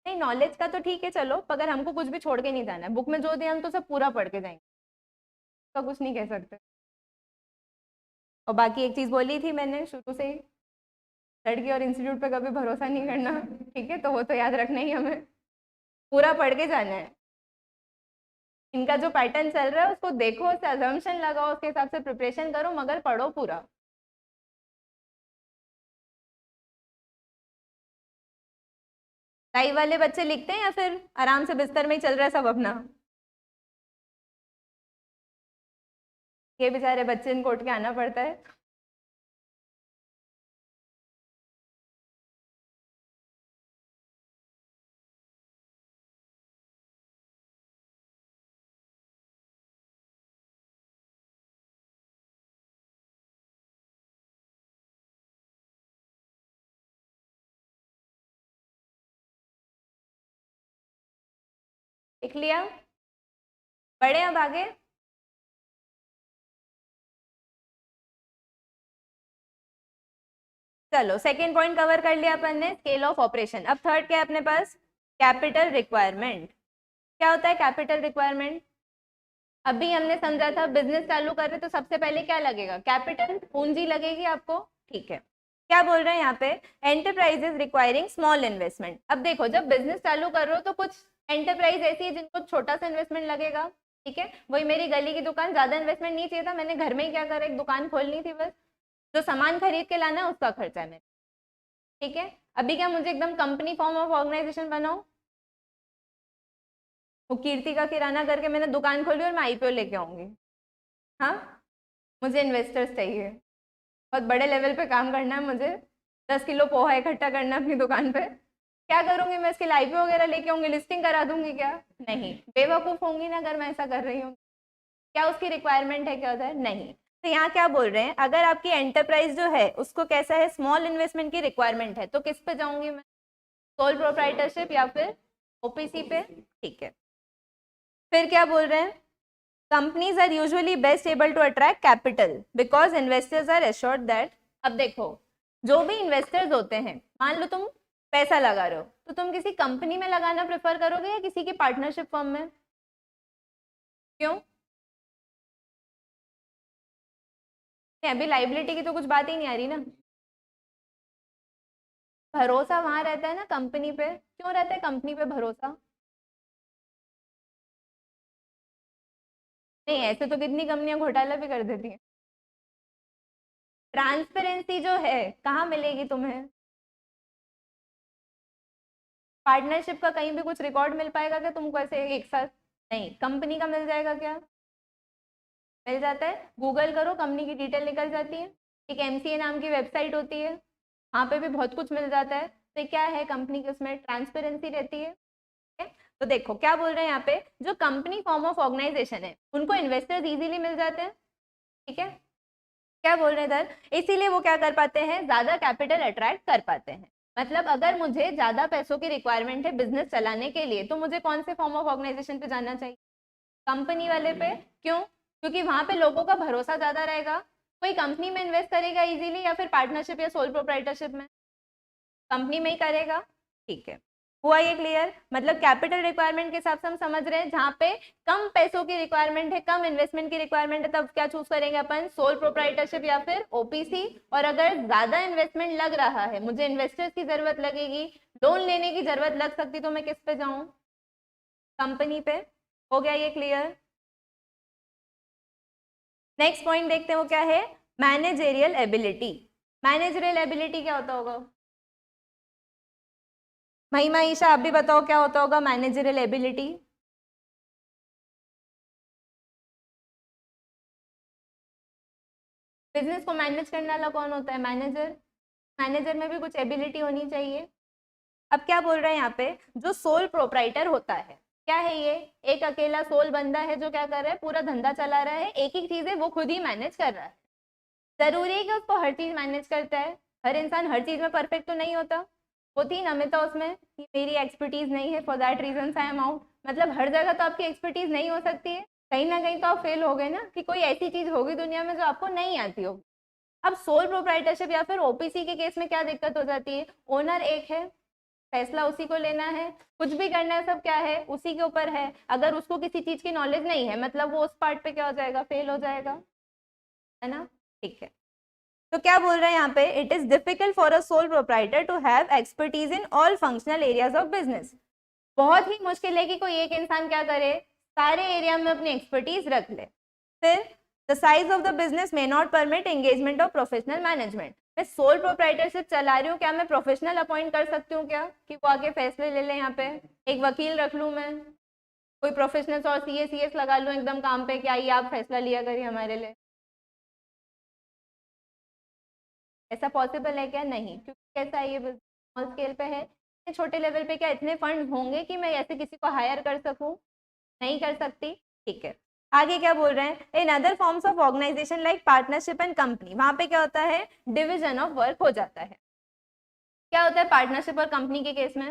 A: नहीं नॉलेज का तो ठीक है चलो, अगर हमको कुछ भी छोड़ के नहीं जाना है, बुक में जो दिया हम तो सब पूरा पढ़ के जाएंगे, तो कुछ नहीं कह सकते। और बाकी एक चीज बोली थी मैंने शुरू से ही, लड़की और इंस्टीट्यूट पे कभी भरोसा नहीं करना, ठीक है, तो वो तो याद रखना ही हमें, पूरा पढ़ के जाना है। इनका जो पैटर्न चल रहा है उसको देखो, उससे अजम्पशन लगाओ, उसके हिसाब से प्रिपरेशन करो, मगर पढ़ो पूरा। लाइव वाले बच्चे लिखते हैं या फिर आराम से बिस्तर में ही चल रहा है सब अपना? ये बेचारे बच्चे, इनको उठ के आना पड़ता है। लिख लिया? बढ़े अब आगे। चलो सेकंड पॉइंट कवर कर लिया अपन ने, स्केल ऑफ ऑपरेशन। अब थर्ड क्या है अपने पास? Capital requirement. क्या होता है कैपिटल रिक्वायरमेंट? अभी हमने समझा था बिजनेस चालू कर रहे तो सबसे पहले क्या लगेगा? कैपिटल, पूंजी लगेगी आपको। ठीक है, क्या बोल रहे हैं यहाँ पे? Enterprises requiring small investment. अब देखो, जब बिजनेस चालू कर रहे हो तो कुछ एंटरप्राइज ऐसी है जिनको छोटा सा इन्वेस्टमेंट लगेगा। ठीक है, वही मेरी गली की दुकान, ज्यादा इन्वेस्टमेंट नहीं चाहिए था, मैंने घर में ही क्या करा, एक दुकान खोलनी थी बस, जो सामान खरीद के लाना उसका खर्चा है मेरा। ठीक है, अभी क्या मुझे एकदम कंपनी फॉर्म ऑफ ऑर्गेनाइजेशन बनाओ, वो कीर्ति का किराना करके मैंने दुकान खोली और मैं आईपीओ लेके आऊंगी? हाँ, मुझे इन्वेस्टर्स चाहिए, बहुत बड़े लेवल पे काम करना है मुझे, 10 किलो पोहा इकट्ठा करना है अपनी दुकान पे। क्या करूंगी मैं इसके लिए? आईपीओ वगैरह लेके आऊंगी, लिस्टिंग करा दूंगी क्या? नहीं, बेवकूफ होंगी ना अगर मैं ऐसा कर रही हूँ। क्या उसकी रिक्वायरमेंट है? क्या होता है? नहीं। तो यहाँ क्या बोल रहे हैं, अगर आपकी एंटरप्राइज जो है उसको कैसा है, स्मॉल इन्वेस्टमेंट की रिक्वायरमेंट है, तो किस पे जाऊंगी मैं? सोल प्रोप्राइटरशिप या फिर ओपीसी पे? ठीक है, फिर क्या बोल रहे हैं? Companies are usually best able to attract capital because investors are assured that. अब देखो, जो भी इन्वेस्टर्स होते हैं, मान लो तुम पैसा लगा रहे हो, तो तुम किसी कंपनी में लगाना प्रेफर करोगे या किसी की पार्टनरशिप फर्म में? क्यों? अभी लाइबिलिटी की तो कुछ बात ही नहीं आ रही ना। भरोसा वहां रहता है ना कंपनी पे। क्यों रहता है कंपनी पे भरोसा? नहीं, ऐसे तो कितनी कंपनियां घोटाला भी कर देती हैं। ट्रांसपेरेंसी जो है कहाँ मिलेगी तुम्हें? पार्टनरशिप का कहीं भी कुछ रिकॉर्ड मिल पाएगा क्या तुमको ऐसे एक साथ? नहीं। कंपनी का मिल जाएगा क्या? मिल जाता है, गूगल करो कंपनी की डिटेल निकल जाती है। एक एमसीए नाम की वेबसाइट होती है, वहाँ पे भी बहुत कुछ मिल जाता है। तो क्या है कंपनी की, उसमें ट्रांसपेरेंसी रहती है। तो देखो क्या बोल रहे हैं यहाँ पे, जो कंपनी फॉर्म ऑफ ऑर्गेनाइजेशन है उनको इन्वेस्टर्स इजीली मिल जाते हैं। ठीक है, क्या बोल रहे हैं इधर, इसीलिए वो क्या कर पाते हैं, ज्यादा कैपिटल अट्रैक्ट कर पाते हैं। मतलब अगर मुझे ज्यादा पैसों की रिक्वायरमेंट है बिजनेस चलाने के लिए, तो मुझे कौन से फॉर्म ऑफ ऑर्गेनाइजेशन पे जाना चाहिए? कंपनी वाले पे। क्यों? क्योंकि वहां पे लोगों का भरोसा ज्यादा रहेगा। कोई कंपनी में इन्वेस्ट करेगा इजीली या फिर पार्टनरशिप या सोल प्रोप्राइटरशिप में? कंपनी में ही करेगा। ठीक है, हुआ ये क्लियर? मतलब कैपिटल रिक्वायरमेंट के हिसाब से हम समझ रहे हैं, जहाँ पे कम पैसों की रिक्वायरमेंट है, कम इन्वेस्टमेंट की रिक्वायरमेंट है, तब क्या चूज करेंगे अपन, सोल प्रोप्राइटरशिप या फिर ओपीसी। और अगर ज्यादा इन्वेस्टमेंट लग रहा है, मुझे इन्वेस्टर्स की जरूरत लगेगी, लोन लेने की जरूरत लग सकती, तो मैं किस पे जाऊं? कंपनी पे। हो गया ये क्लियर? नेक्स्ट पॉइंट देखते हैं, वो क्या है, मैनेजेरियल एबिलिटी। मैनेजरियल एबिलिटी क्या होता होगा? महिमा, ईशा, आप भी बताओ क्या होता होगा मैनेजरियल एबिलिटी? बिजनेस को मैनेज करने वाला कौन होता है? मैनेजर। मैनेजर में भी कुछ एबिलिटी होनी चाहिए। अब क्या बोल रहे हैं यहाँ पे, जो सोल प्रोप्राइटर होता है, क्या है ये, एक अकेला सोल बंदा है जो क्या कर रहा है, पूरा धंधा चला रहा है, एक ही चीज है वो खुद ही मैनेज कर रहा है। जरूरी है कि उसको हर चीज मैनेज करता है? हर इंसान हर चीज में परफेक्ट तो नहीं होता। होती ना अमिता उसमें कि मेरी एक्सपर्टीज नहीं है, for that reason I am out. मतलब हर जगह तो आपकी एक्सपर्टीज नहीं हो सकती है, कहीं ना कहीं तो आप फेल हो गए ना, कि कोई ऐसी चीज होगी दुनिया में जो आपको नहीं आती होगी। अब सोल प्रोप्राइटरशिप या फिर ओपीसी के केस में क्या दिक्कत हो जाती है, ओनर एक है, फैसला उसी को लेना है, कुछ भी करना है सब क्या है, उसी के ऊपर है। अगर उसको किसी चीज की नॉलेज नहीं है, मतलब वो उस पार्ट पे क्या हो जाएगा, फेल हो जाएगा, है ना? ठीक है, तो क्या बोल रहे हैं यहाँ पे, it is difficult for a sole proprietor to have expertise in all functional areas of business. बहुत ही मुश्किल है कि कोई एक इंसान क्या करे, सारे एरिया में अपनी एक्सपर्टीज रख ले। फिर the size of the business may not permit engagement of professional management. मैं सोल प्रोप्राइटरशिप चला रही हूँ, क्या मैं प्रोफेशनल अपॉइंट कर सकती हूँ क्या कि वो आके फैसले ले ले? यहाँ पे एक वकील रख लूँ मैं, कोई प्रोफेशनल और CS लगा लूँ एकदम काम पे, क्या ये आप फैसला लिया करिए हमारे लिए? ऐसा पॉसिबल है क्या? नहीं, क्योंकि कैसा है ये स्मॉल स्केल पे है, छोटे लेवल पे क्या इतने फंड होंगे कि मैं ऐसे किसी को हायर कर सकूं? नहीं कर सकती। ठीक है, आगे क्या बोल रहे हैं? In other forms of organization like partnership and company, वहां पे क्या होता है? डिविजन ऑफ वर्क हो जाता है। क्या होता है पार्टनरशिप और कंपनी के केस में?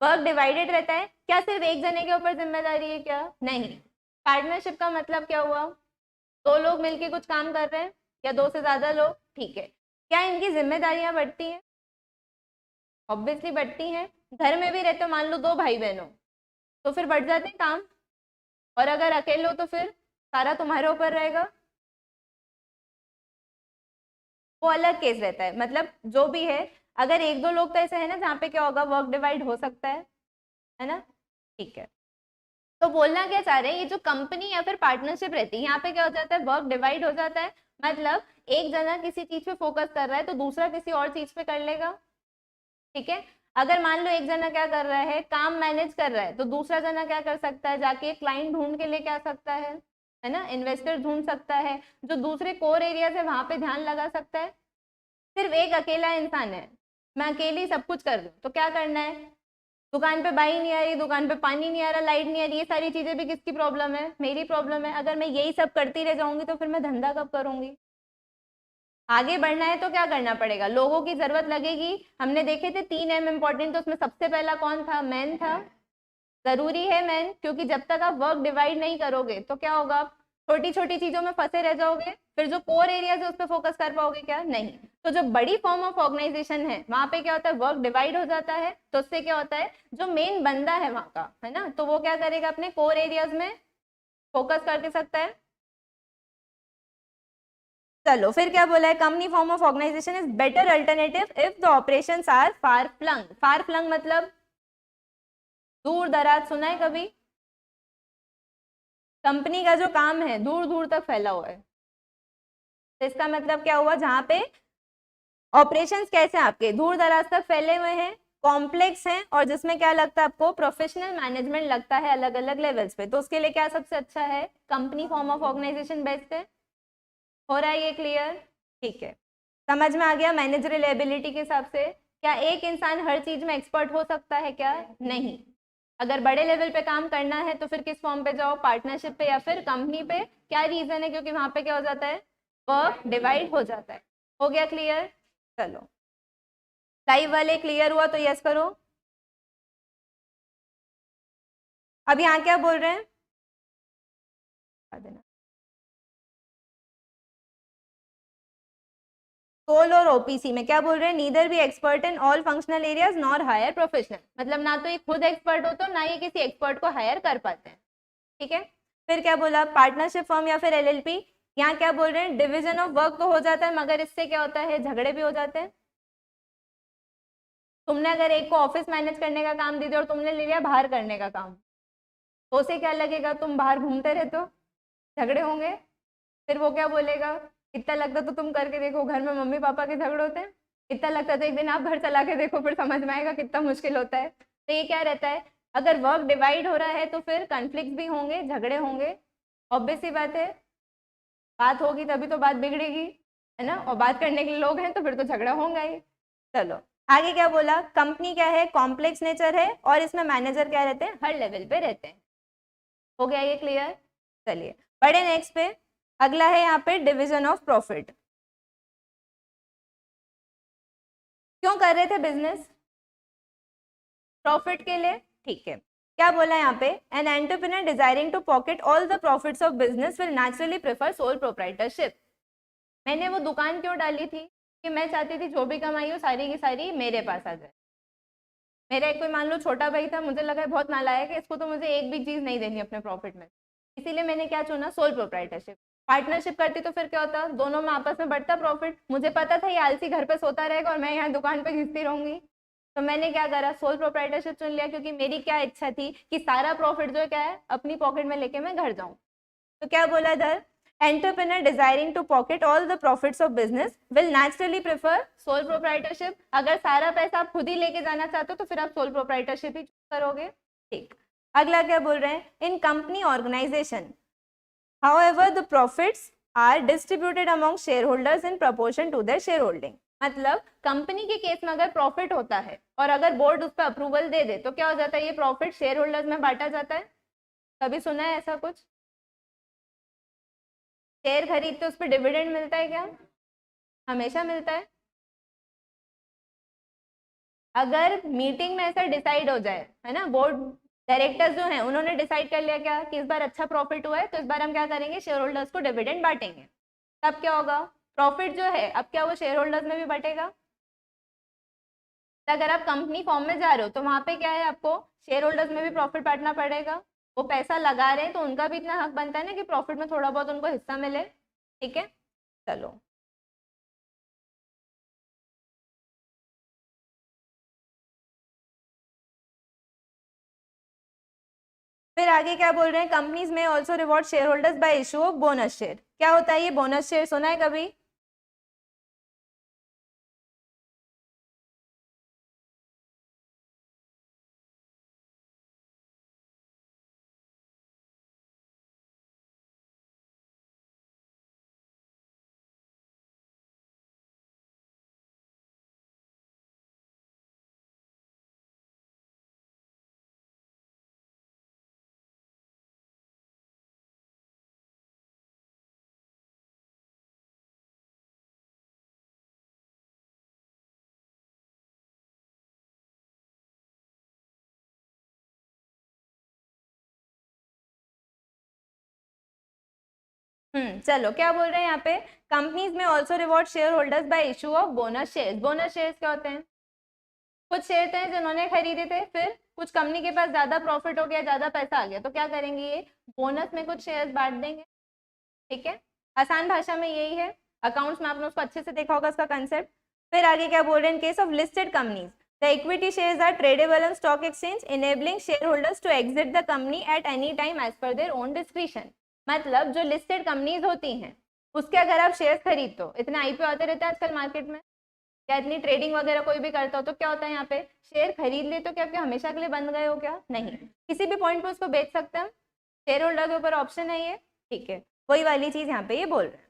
A: वर्क डिवाइडेड रहता है। क्या सिर्फ एक जने के ऊपर जिम्मेदारी है क्या? नहीं। पार्टनरशिप का मतलब क्या हुआ? दो लोग मिलके कुछ काम कर रहे हैं या दो से ज्यादा लोग, ठीक है। क्या इनकी जिम्मेदारियां बढ़ती हैं? ऑब्वियसली बढ़ती हैं। घर में भी रहते हो, मान लो दो भाई बहन हो, तो फिर बढ़ जाते हैं काम। और अगर अकेले हो तो फिर सारा तुम्हारे ऊपर रहेगा, वो अलग केस रहता है। मतलब जो भी है, अगर एक दो लोग तो ऐसे है ना जहाँ पे क्या होगा, वर्क डिवाइड हो सकता है ना? ठीक है, तो बोलना क्या चाह रहे हैं, ये जो कंपनी या फिर पार्टनरशिप रहती है, यहाँ पे क्या हो जाता है? वर्क डिवाइड हो जाता है। मतलब एक जना किसी चीज पे फोकस कर रहा है तो दूसरा किसी और चीज पे कर लेगा। ठीक है, अगर मान लो एक जना क्या कर रहा है, काम मैनेज कर रहा है, तो दूसरा जना क्या कर सकता है? जाके क्लाइंट ढूंढ के लेके आ सकता है ना? इन्वेस्टर ढूंढ सकता है, जो दूसरे कोर एरियाज है वहां पे ध्यान लगा सकता है। सिर्फ एक अकेला इंसान है, मैं अकेली सब कुछ कर रही हूँ, तो क्या करना है? दुकान पे बाई नहीं आ रही, दुकान पे पानी नहीं आ रहा, लाइट नहीं आ रही, ये सारी चीजें भी किसकी प्रॉब्लम है? मेरी प्रॉब्लम है। अगर मैं यही सब करती रह जाऊंगी तो फिर मैं धंधा कब करूंगी? आगे बढ़ना है तो क्या करना पड़ेगा? लोगों की जरूरत लगेगी। हमने देखे थे 3M इंपॉर्टेंट, तो उसमें सबसे पहला कौन था? मैन था। जरूरी है मैन, क्योंकि जब तक आप वर्क डिवाइड नहीं करोगे तो क्या होगा? आप छोटी छोटी चीजों में फंसे रह जाओगे, फिर जो कोर एरियाज है उस पर फोकस कर पाओगे क्या? नहीं। तो जो बड़ी फॉर्म ऑफ ऑर्गेनाइजेशन है वहां पे क्या होता है? वर्क डिवाइड हो जाता है, तो उससे क्या होता है? जो मेन बंदा है वहां का, है ना, तो वो क्या करेगा? अपने कोर एरियाज में फोकस कर सकता है। चलो फिर क्या बोला है? Company form of organization is better alternative if the operations are far flung. Far flung मतलब दूर दराज, सुना है कभी? कंपनी का जो काम है दूर दूर तक फैला हुआ है, तो इसका मतलब क्या हुआ? जहां पे ऑपरेशंस कैसे आपके दूर दराज तक फैले हुए हैं, कॉम्प्लेक्स हैं, और जिसमें क्या लगता है आपको? प्रोफेशनल मैनेजमेंट लगता है अलग अलग लेवल्स पे, तो उसके लिए क्या सबसे अच्छा है? Company form of organization best है। हो रहा है ये क्लियर? ठीक है, समझ में आ गया? मैनेजरियल एबिलिटी के हिसाब से क्या एक इंसान हर चीज में एक्सपर्ट हो सकता है क्या? नहीं। अगर बड़े लेवल पे काम करना है तो फिर किस फॉर्म पे जाओ? पार्टनरशिप पे या फिर कंपनी पे। क्या रीजन है? क्योंकि वहां पे क्या हो जाता है? वर्क डिवाइड हो जाता है। हो गया क्लियर? चलो, लाइव वाले क्लियर हुआ तो यस करो। अब यहाँ क्या बोल रहे हैं? सोल और ओपीसी में क्या बोल रहे हैं? Neither be expert in all functional areas nor hire professional. मतलब ना तो ये खुद एक्सपर्ट होते ना ये किसी एक्सपर्ट को हायर कर पाते हैं। ठीक है, फिर क्या बोला? पार्टनरशिप फर्म या फिर LLP। यहाँ क्या बोल रहे हैं? डिविजन ऑफ वर्क तो हो जाता है, मगर इससे क्या होता है? झगड़े भी हो जाते हैं। तुमने अगर एक को ऑफिस मैनेज करने का काम दे दिया और तुमने ले लिया बाहर करने का काम, तो उसे क्या लगेगा? तुम बाहर घूमते रहते हो, झगड़े होंगे। फिर वो क्या बोलेगा? इतना लगता तो तुम करके देखो, घर में मम्मी पापा के झगड़े होते हैं। इतना लगता तो एक दिन आप घर चला के देखो, फिर समझ में आएगा कितना मुश्किल होता है। तो ये क्या रहता है? अगर वर्क डिवाइड हो रहा है तो फिर कॉन्फ्लिक्ट भी होंगे, झगड़े होंगे। ऑब्वियस सी बात है, बात होगी तभी तो बात बिगड़ेगी, है ना? और बात करने के लिए लोग हैं तो फिर तो झगड़ा होगा ही। चलो आगे क्या बोला? कंपनी क्या है? कॉम्प्लेक्स नेचर है, और इसमें मैनेजर क्या रहते हैं? हर लेवल पे रहते हैं। हो गया ये क्लियर? चलिए बड़े नेक्स्ट पे। अगला है यहाँ पे डिवीजन ऑफ प्रॉफिट। क्यों कर रहे थे बिजनेस? प्रॉफिट के लिए। ठीक है, क्या बोला यहाँ पे? An entrepreneur desiring to pocket all the profits of business will naturally prefer sole proprietorship. मैंने वो दुकान क्यों डाली थी? कि मैं चाहती थी जो भी कमाई हो सारी की सारी मेरे पास आ जाए। मेरा एक कोई मान लो छोटा भाई था, मुझे लगा बहुत नालायक है, इसको तो मुझे एक भी चीज नहीं देनी अपने प्रॉफिट में, इसीलिए मैंने क्या चुना? Sole proprietorship. पार्टनरशिप करती तो फिर क्या होता? दोनों में आपस में बढ़ता प्रॉफिट। मुझे पता था ये आलसी घर पे सोता रहेगा और मैं यहाँ दुकान पे घिसती रहूंगी, तो मैंने क्या करा? सोल प्रोप्राइटरशिप चुन लिया, क्योंकि मेरी क्या इच्छा थी कि सारा प्रॉफिट जो क्या है अपनी पॉकेट में लेके मैं घर जाऊं। तो क्या बोला इधर? Entrepreneur desiring to pocket all the profits of business will naturally prefer sole proprietorship. अगर सारा पैसा आप खुद ही लेके जाना चाहते हो तो फिर आप sole proprietorship ही करोगे. ठीक. अगला क्या बोल रहे हैं? In company organization, however, the profits are distributed among shareholders in proportion to their shareholding. मतलब कंपनी के केस में अगर प्रॉफिट होता है और अगर बोर्ड उस पर अप्रूवल दे दे तो क्या हो जाता है? ये प्रॉफिट शेयर होल्डर्स में बांटा जाता है. कभी सुना है ऐसा कुछ? शेयर खरीदते उस पर डिविडेंड मिलता है क्या? हमेशा मिलता है. अगर मीटिंग में ऐसा डिसाइड हो जाए, है ना, बोर्ड डायरेक्टर्स जो हैं उन्होंने डिसाइड कर लिया क्या कि इस बार अच्छा प्रॉफिट हुआ है तो इस बार हम क्या करेंगे? शेयर होल्डर्स को डिविडेंड बांटेंगे. तब क्या होगा? प्रॉफिट जो है अब क्या वो शेयर होल्डर्स में भी बटेगा. अगर आप कंपनी फॉर्म में जा रहे हो तो वहां पे क्या है? आपको शेयर होल्डर्स में भी प्रॉफिट बांटना पड़ेगा. वो पैसा लगा रहे हैं तो उनका भी इतना हक बनता है ना कि प्रॉफिट में थोड़ा बहुत उनको हिस्सा मिले. ठीक है, चलो. फिर आगे क्या बोल रहे हैं? कंपनीज में also reward share holders bye issue of bonus share. क्या होता है ये बोनस शेयर? सुना है कभी? चलो क्या बोल रहे हैं यहाँ पे? कंपनीज में also reward share holders bye issue of bonus shares. Bonus shares क्या होते हैं? कुछ शेयर थे जिन्होंने खरीदे थे, फिर कुछ कंपनी के पास ज्यादा प्रॉफिट हो गया, ज्यादा पैसा आ गया, तो क्या करेंगे? ये बोनस में कुछ शेयर्स बांट देंगे. ठीक है, आसान भाषा में यही है. अकाउंट्स में आपने उसको अच्छे से देखा होगा इसका कंसेप्ट. फिर आगे क्या बोल रहे हैं? In case of listed companies the equity shares are tradable on stock exchange enabling share holders to exit the company at any time as per their own discretion. मतलब जो लिस्टेड कंपनीज होती हैं उसके अगर आप शेयर्स खरीदते हो, इतने आईपीओ आते रहते हैं आजकल मार्केट में, या इतनी ट्रेडिंग वगैरह कोई भी करता हो, तो क्या होता है यहाँ पे? शेयर खरीद ले तो क्या आपके हमेशा के लिए बंद गए हो क्या? नहीं, किसी भी पॉइंट पे उसको बेच सकते हैं. शेयर होल्डर के ऊपर ऑप्शन है ये. ठीक है, वही वाली चीज यहाँ पे ये बोल रहे हैं.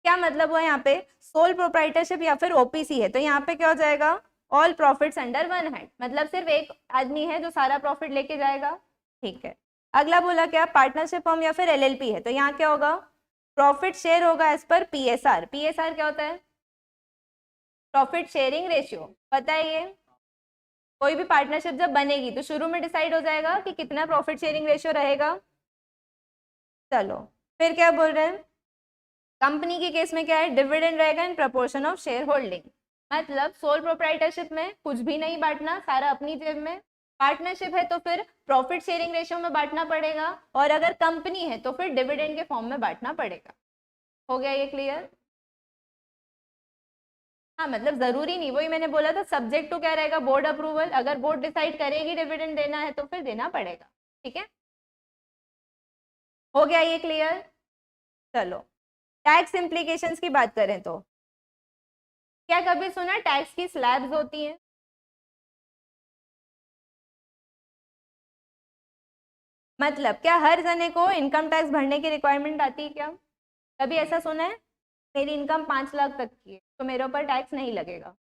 A: क्या मतलब हुआ यहाँ पे? सोल प्रोप्राइटरशिप या फिर ओपीसी है तो यहाँ पे क्या हो जाएगा? All profits under one hand. मतलब सिर्फ एक आदमी है जो सारा प्रॉफिट लेके जाएगा. ठीक है, अगला बोला क्या? पार्टनरशिप फॉर्म या फिर एलएलपी है तो यहाँ क्या होगा? प्रॉफिट शेयर होगा एज पर पीएसआर. पीएसआर क्या होता है? Profit sharing ratio. पता है ये? कोई भी पार्टनरशिप जब बनेगी तो शुरू में डिसाइड हो जाएगा कि कितना प्रॉफिट शेयरिंग रेशियो रहेगा. चलो फिर क्या बोल रहे हैं? कंपनी के केस में क्या है? डिविडेंड रहेगा in proportion of share holding. मतलब सोल प्रोप्राइटरशिप में कुछ भी नहीं बांटना, सारा अपनी जेब में. पार्टनरशिप है तो फिर प्रॉफिट शेयरिंग रेशियो में बांटना पड़ेगा, और अगर कंपनी है तो फिर डिविडेंड के फॉर्म में बांटना पड़ेगा. हो गया ये क्लियर? हाँ, मतलब जरूरी नहीं, वही मैंने बोला था सब्जेक्ट टू क्या रहेगा? Board approval. अगर बोर्ड डिसाइड करेगी डिविडेंड देना है तो फिर देना पड़ेगा. ठीक है, हो गया ये क्लियर? चलो टैक्स इम्प्लीकेशंस की बात करें तो क्या कभी सुना टैक्स की स्लैब्स होती हैं? मतलब क्या हर जने को इनकम टैक्स भरने की रिक्वायरमेंट आती है क्या? कभी ऐसा सुना है? मेरी इनकम 5 लाख तक की है तो मेरे ऊपर टैक्स नहीं लगेगा.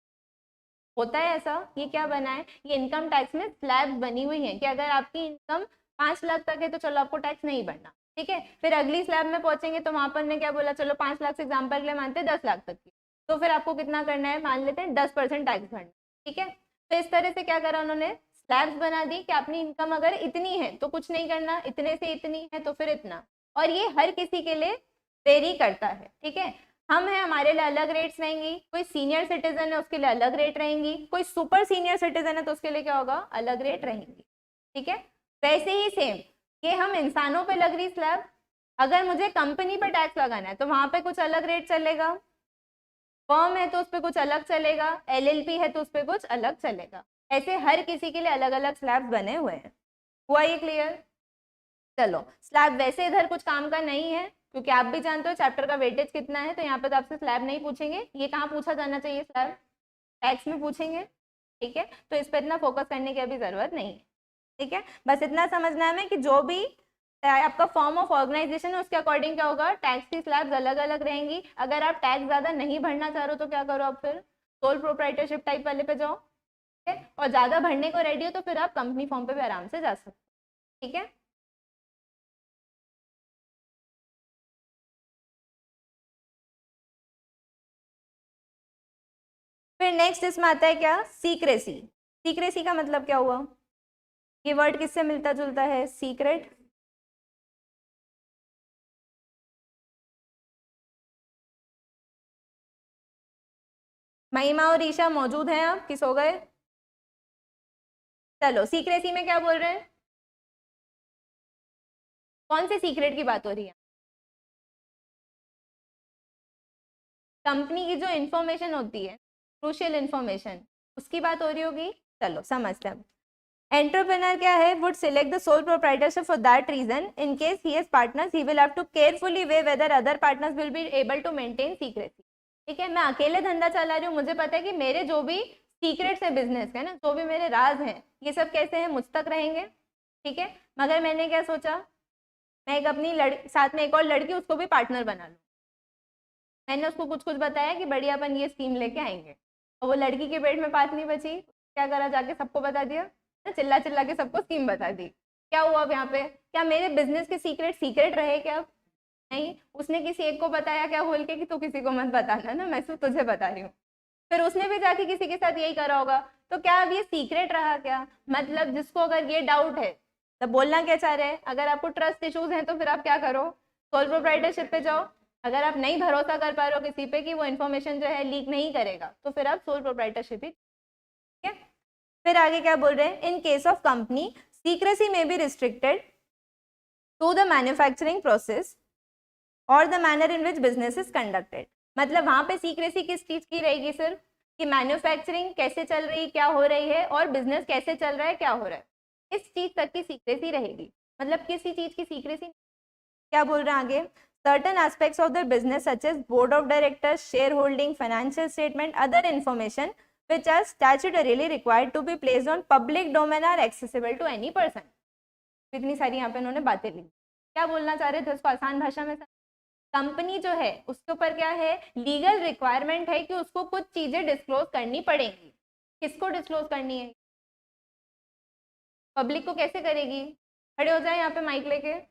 A: होता है ऐसा? ये क्या बना है? ये इनकम टैक्स में स्लैब बनी हुई है कि अगर आपकी इनकम 5 लाख तक है तो चलो आपको टैक्स नहीं भरना. ठीक है, फिर अगली स्लैब में पहुंचेंगे तो वहां पर ने क्या बोला? चलो 5 लाख से एग्जाम्पल के लिए मानते हैं 10 लाख तक की, तो फिर आपको कितना करना है? मान लेते हैं 10% टैक्स भरना. ठीक है, तो इस तरह से क्या करा उन्होंने? स्लैब्स बना दी कि अपनी इनकम अगर इतनी है तो कुछ नहीं करना, इतने से इतनी है तो फिर इतना. और ये हर किसी के लिए वेरी करता है. ठीक है, हम हैं हमारे लिए अलग रेट्स रहेंगी, कोई सीनियर सिटीजन है उसके लिए अलग रेट रहेंगी, कोई सुपर सीनियर सिटीजन है तो उसके लिए क्या होगा? अलग रेट रहेंगी. ठीक है, वैसे ही सेम ये हम इंसानों पे लग रही स्लैब, अगर मुझे कंपनी पर टैक्स लगाना है तो वहां पे कुछ अलग रेट चलेगा, फर्म है तो उस पर कुछ अलग चलेगा, एलएलपी है तो उस पर कुछ अलग चलेगा. ऐसे हर किसी के लिए अलग अलग स्लैब्स बने हुए हैं. हुआ ये क्लियर? चलो स्लैब वैसे इधर कुछ काम का नहीं है, क्योंकि आप भी जानते हो चैप्टर का वेटेज कितना है, तो यहाँ पे तो आपसे स्लैब नहीं पूछेंगे, ये कहाँ पूछा जाना चाहिए, स्लैब टैक्स में पूछेंगे, ठीक है। तो इस पर इतना फोकस करने की अभी जरूरत नहीं है, ठीक है। बस इतना समझना है कि जो भी आपका फॉर्म ऑफ ऑर्गेनाइजेशन है उसके अकॉर्डिंग क्या होगा, टैक्स की स्लैब्स अलग अलग रहेंगी। अगर आप टैक्स ज्यादा नहीं भरना चाह रहे हो तो क्या करो, आप फिर सोल प्रोप्राइटरशिप टाइप वाले पे जाओ, ठीक है। और ज्यादा भरने को रेडी हो तो फिर आप कंपनी फॉर्म पे भी आराम से जा सकते हो, ठीक है। फिर नेक्स्ट इसमें आता है क्या, सीक्रेसी। सीक्रेसी का मतलब क्या हुआ, ये वर्ड किससे मिलता जुलता है, सीक्रेट। महिमा और ईशा मौजूद हैं आप किस हो गए, चलो सीक्रेसी में क्या बोल रहे हैं, कौन से सीक्रेट की बात हो रही है, कंपनी की जो इंफॉर्मेशन होती है, क्रूशियल इंफॉर्मेशन, उसकी बात हो रही होगी। चलो समझते हैं। एंटरप्रेन्योर क्या है, would select the sole proprietorship for that reason in case he has partners, he will have to carefully weigh whether other partners will be able to maintain secrecy. ठीक है, मैं अकेले धंधा चला रही हूँ, मुझे पता है कि मेरे जो भी सीक्रेट्स है बिजनेस के ना, जो भी मेरे राज हैं, ये सब कैसे हैं, मुझ तक रहेंगे, ठीक है। मगर मैंने क्या सोचा, मैं एक अपनी साथ में एक और लड़की, उसको भी पार्टनर बना लूँ। मैंने उसको कुछ कुछ बताया कि बढ़िया अपन ये स्कीम लेके आएंगे, और वो लड़की के पेट में बात नहीं बची, क्या करा, जाके सबको बता दिया, चिल्ला चिल्ला के सबको स्कीम बता दी। क्या हुआ अब यहाँ पे, क्या मेरे बिजनेस के सीक्रेट सीक्रेट रहे क्या, नहीं। उसने किसी एक को बताया क्या बोल के कि तू किसी को मत बताना ना, मैं सिर्फ तुझे बता रही हूँ। फिर उसने भी जाके किसी के साथ यही करा होगा, तो क्या अब ये सीक्रेट रहा क्या, मतलब जिसको अगर ये डाउट है तो बोलना क्या चाह रहे हैं, अगर आपको ट्रस्ट इश्यूज हैं तो फिर आप क्या करो, सोल प्रोप्राइटरशिप पे जाओ। अगर आप नहीं भरोसा कर पा रहे हो किसी पे कि वो इन्फॉर्मेशन जो है लीक नहीं करेगा, तो फिर आप सोल प्रोप्राइटरशिप ही, ठीक है। फिर आगे क्या बोल रहे हैं, in case of company secrecy में be restricted to the manufacturing process और the manner in which business is conducted. मतलब वहां पे सीक्रेसी किस चीज की रहेगी, सिर्फ कि मैन्युफैक्चरिंग कैसे चल रही, क्या हो रही है, और बिजनेस कैसे चल रहा है, क्या हो रहा है, इस चीज तक की सीक्रेसी रहेगी। मतलब किसी चीज की सीक्रेसी, क्या बोल रहे हैं आगे, certain aspects of their business such as board of directors, shareholding, financial statement, other information which are statutorily required to be placed on public domain are accessible to any person। इतनी सारी यहाँ पे उन्होंने बातें ली। क्या बोलना चाह रहे थे उसको आसान भाषा में, कंपनी जो है उसके ऊपर क्या है, लीगल रिक्वायरमेंट है कि उसको कुछ चीजें डिस्क्लोज करनी पड़ेंगी। किसको डिस्क्लोज करनी है, पब्लिक को कैसे करेगी, खड़े हो जाए यहाँ पे माइक लेके।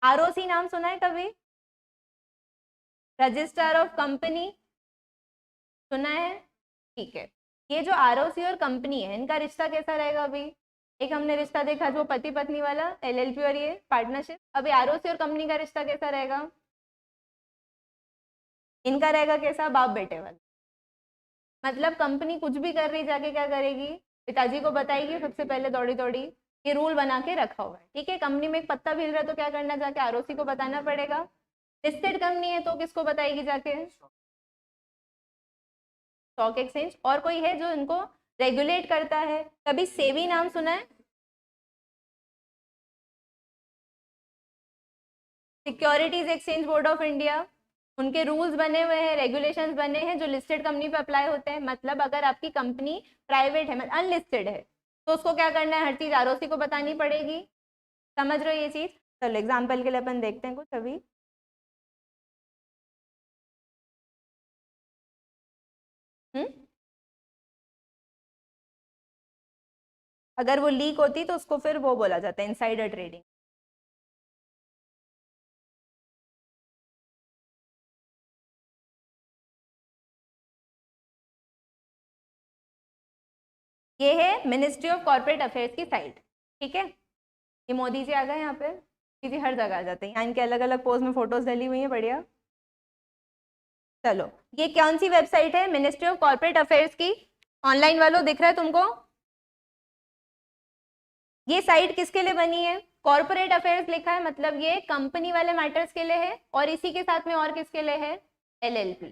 A: आरओसी नाम सुना है कभी, रजिस्ट्रार ऑफ कंपनी, सुना है, ठीक है। ये जो आरओसी और कंपनी है, इनका रिश्ता कैसा रहेगा, अभी एक हमने रिश्ता देखा जो पति पत्नी वाला, एलएलपी और ये पार्टनरशिप। अभी आरओसी और कंपनी का रिश्ता कैसा रहेगा, इनका रहेगा कैसा, बाप बेटे वाला। मतलब कंपनी कुछ भी कर रही, जाके क्या करेगी, पिताजी को बताएगी सबसे पहले दौड़ी दौड़ी, ये रूल बना के रखा हुआ है, ठीक है। कंपनी में एक पत्ता हिल रहा है तो क्या करना, जाके आरओसी को बताना पड़ेगा। लिस्टेड कंपनी है तो किसको बताएगी जाके, स्टॉक एक्सचेंज। और कोई है जो इनको रेगुलेट करता है, कभी सेबी नाम सुना है, securities exchange board of India. उनके रूल्स बने हुए हैं, रेगुलेशंस बने हैं जो लिस्टेड कंपनी पे अप्लाई होते हैं। मतलब अगर आपकी कंपनी प्राइवेट है, मतलब अनलिस्टेड है, तो उसको क्या करना है, हर चीज आरओसी को बतानी पड़ेगी। समझ रहे हो ये चीज, चलो एग्जाम्पल के लिए अपन देखते हैं कुछ अभी। अगर वो लीक होती तो उसको फिर वो बोला जाता है इनसाइडर ट्रेडिंग। ये है मिनिस्ट्री ऑफ कॉर्पोरेट अफेयर्स की साइट, ठीक है। ये मोदी जी आ गए यहाँ पे, मोदी जी हर जगह आ जाते हैं, यहाँ इनके अलग अलग पोज में फोटोज डली हुई है, बढ़िया। चलो ये कौन सी वेबसाइट है, मिनिस्ट्री ऑफ कॉर्पोरेट अफेयर्स की, ऑनलाइन वालों दिख रहा है तुमको। ये साइट किसके लिए बनी है, कॉर्पोरेट अफेयर्स लिखा है, मतलब ये कंपनी वाले मैटर्स के लिए है, और इसी के साथ में और किसके लिए है, एलएलपी,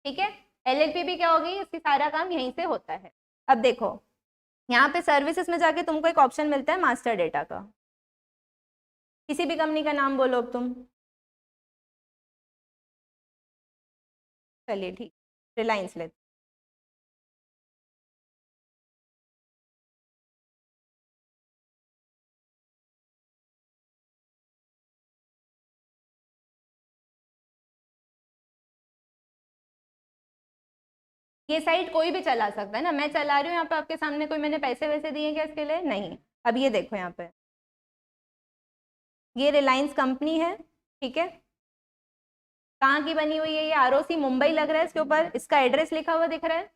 A: ठीक है। एलएलपी भी क्या होगी, इसकी सारा काम यहीं से होता है। अब देखो यहाँ पे सर्विसेज में जाके तुमको एक ऑप्शन मिलता है मास्टर डेटा का, किसी भी कंपनी का नाम बोलो अब तुम। चलिए ठीक, रिलायंस लेते। ये साइट कोई भी चला सकता है ना, मैं चला रही हूँ यहाँ पे आपके सामने, कोई मैंने पैसे वैसे दिए क्या इसके लिए? नहीं। अब ये देखो यहाँ पे, ये रिलायंस कंपनी है, ठीक है। कहाँ की बनी हुई है ये? आरओसी मुंबई लग रहा है इसके ऊपर, इसका एड्रेस लिखा हुआ दिख रहा है,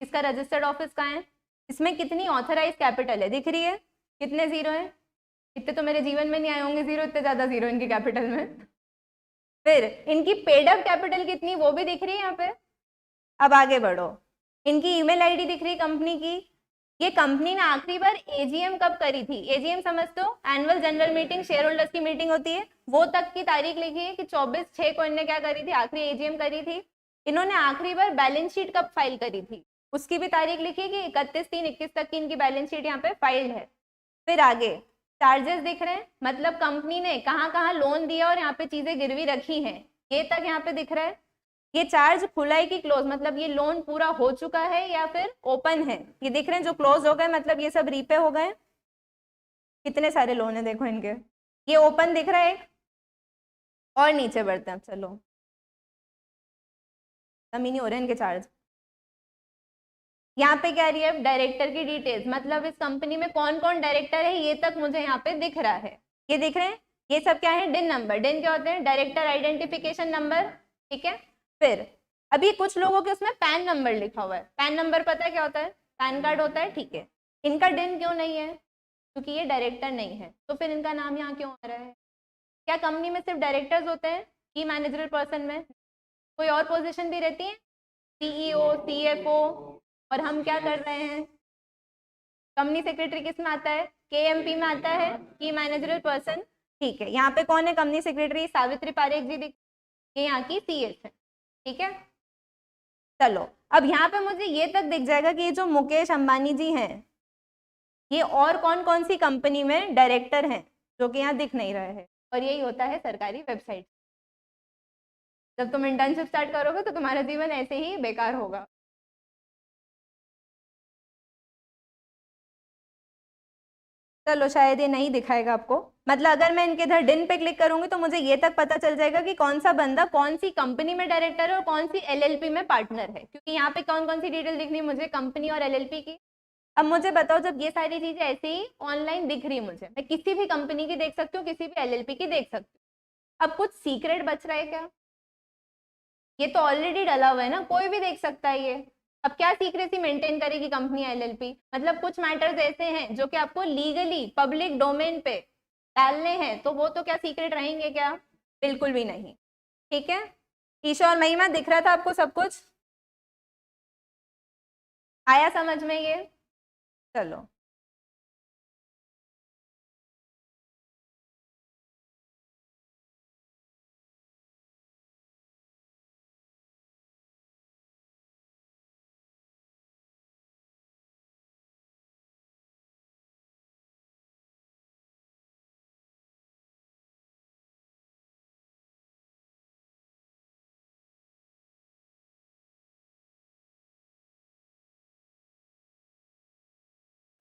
A: इसका रजिस्टर्ड ऑफिस कहाँ है, इसमें कितनी ऑथराइज कैपिटल है दिख रही है, कितने जीरो है? इतने तो मेरे जीवन में नहीं आए होंगे जीरो, इतने ज्यादा जीरो इनकी कैपिटल में। फिर इनकी पेड अप कैपिटल कितनी, वो भी दिख रही है यहाँ पे। अब आगे बढ़ो, इनकी ईमेल आईडी दिख रही है कंपनी की। ये कंपनी ने आखिरी बार एजीएम कब करी थी? एजीएम समझते हो, annual general meeting, share holders की मीटिंग होती है, वो तक की तारीख लिखी है कि 24/6 को इन्होंने क्या करी थी, आखिरी एजीएम करी थी। इन्होंने आखिरी बार बैलेंस शीट कब फाइल करी थी, उसकी भी तारीख लिखी है कि 31/3/21 तक की इनकी बैलेंस शीट यहाँ पे फाइल्ड है। फिर आगे चार्जेस दिख रहे हैं, मतलब कंपनी ने कहाँ कहाँ लोन दिया और यहाँ पे चीजें गिरवी रखी हैं, ये तक यहाँ पे दिख रहा है। ये चार्ज खुला है कि क्लोज, मतलब ये लोन पूरा हो चुका है या फिर ओपन है, ये दिख रहे हैं। जो क्लोज हो गए मतलब ये सब रीपे हो गए। कितने सारे लोन है देखो इनके, ये ओपन दिख रहा है। और नीचे बढ़ते हैं, चलो कमी नहीं हो रहे इनके चार्ज। यहाँ पे क्या रही है, डायरेक्टर की डिटेल्स, मतलब इस कंपनी में कौन कौन डायरेक्टर है ये तक मुझे यहाँ पे दिख रहा है। ये दिख रहे हैं, ये सब क्या है, डिन नंबर। डिन क्या होते हैं? डायरेक्टर आइडेंटिफिकेशन नंबर, ठीक है। फिर अभी कुछ लोगों के उसमें पैन नंबर लिखा हुआ है, पैन नंबर पता है क्या होता है? पैन कार्ड होता है, ठीक है। इनका डिन क्यों नहीं है? क्योंकि ये डायरेक्टर नहीं है, तो फिर इनका नाम यहाँ क्यों आ रहा है? क्या कंपनी में सिर्फ डायरेक्टर्स होते हैं की मैनेजरल पर्सन में? कोई और पोजीशन भी रहती है, सीईओ, सीएफओ, और हम क्या कर रहे हैं? कंपनी सेक्रेटरी किस में आता है? केएमपी में आता है, की मैनेजरल पर्सन, ठीक है। यहाँ पे कौन है कंपनी सेक्रेटरी? सावित्री पारेख जी दिख, ये यहाँ की सीएस है, ठीक है। चलो अब यहाँ पे मुझे ये तक दिख जाएगा कि ये जो मुकेश अंबानी जी हैं, ये और कौन कौन सी कंपनी में डायरेक्टर हैं, जो कि यहाँ दिख नहीं रहा है। और यही होता है सरकारी वेबसाइट। जब तुम इंटर्नशिप स्टार्ट करोगे तो तुम्हारा जीवन ऐसे ही बेकार होगा। चलो शायद ये नहीं दिखाएगा आपको, मतलब अगर मैं इनके इधर डिन पे क्लिक करूंगी तो मुझे ये तक पता चल जाएगा कि कौन सा बंदा कौन सी कंपनी में डायरेक्टर है और कौन सी एलएलपी में पार्टनर है, क्योंकि यहाँ पे कौन कौन सी डिटेल दिखनी है मुझे, कंपनी और एलएलपी की। अब मुझे बताओ, जब ये सारी चीजें ऐसे ही ऑनलाइन दिख रही है मुझे, मैं किसी भी कंपनी की देख सकती हूँ, किसी भी एलएलपी की देख सकती हूँ, अब कुछ सीक्रेट बच रहा है क्या? ये तो ऑलरेडी डला हुआ है ना, कोई भी देख सकता है ये। अब क्या सीक्रेसी मेंटेन करेगी कंपनी एलएलपी? मतलब कुछ मैटर्स ऐसे हैं जो कि आपको लीगली पब्लिक डोमेन पे डालने हैं, तो वो तो क्या सीक्रेट रहेंगे क्या? बिल्कुल भी नहीं, ठीक है। ईशा और महिमा दिख रहा था आपको सब कुछ? आया समझ में ये? चलो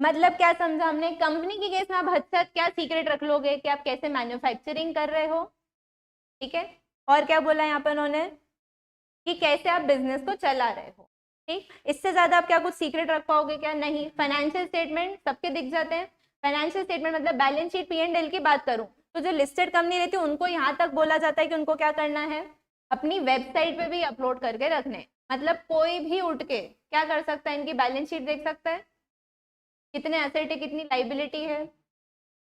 A: मतलब क्या समझा हमने, कंपनी के केस में आप हद से हद क्या सीक्रेट रख लोगे कि आप कैसे मैन्युफैक्चरिंग कर रहे हो, ठीक है। और क्या बोला यहाँ पर उन्होंने, कि कैसे आप बिजनेस को चला रहे हो, ठीक। इससे ज्यादा आप क्या कुछ सीक्रेट रख पाओगे क्या? नहीं। फाइनेंशियल स्टेटमेंट सबके दिख जाते हैं। फाइनेंशियल स्टेटमेंट मतलब बैलेंस शीट, P&L की बात करूं तो जो लिस्टेड कंपनी रहती है उनको यहाँ तक बोला जाता है कि उनको क्या करना है, अपनी वेबसाइट पे भी अपलोड करके रखने। मतलब कोई भी उठ के क्या कर सकता है, इनकी बैलेंस शीट देख सकता है, कितने एसेट है, कितनी लाइबिलिटी है,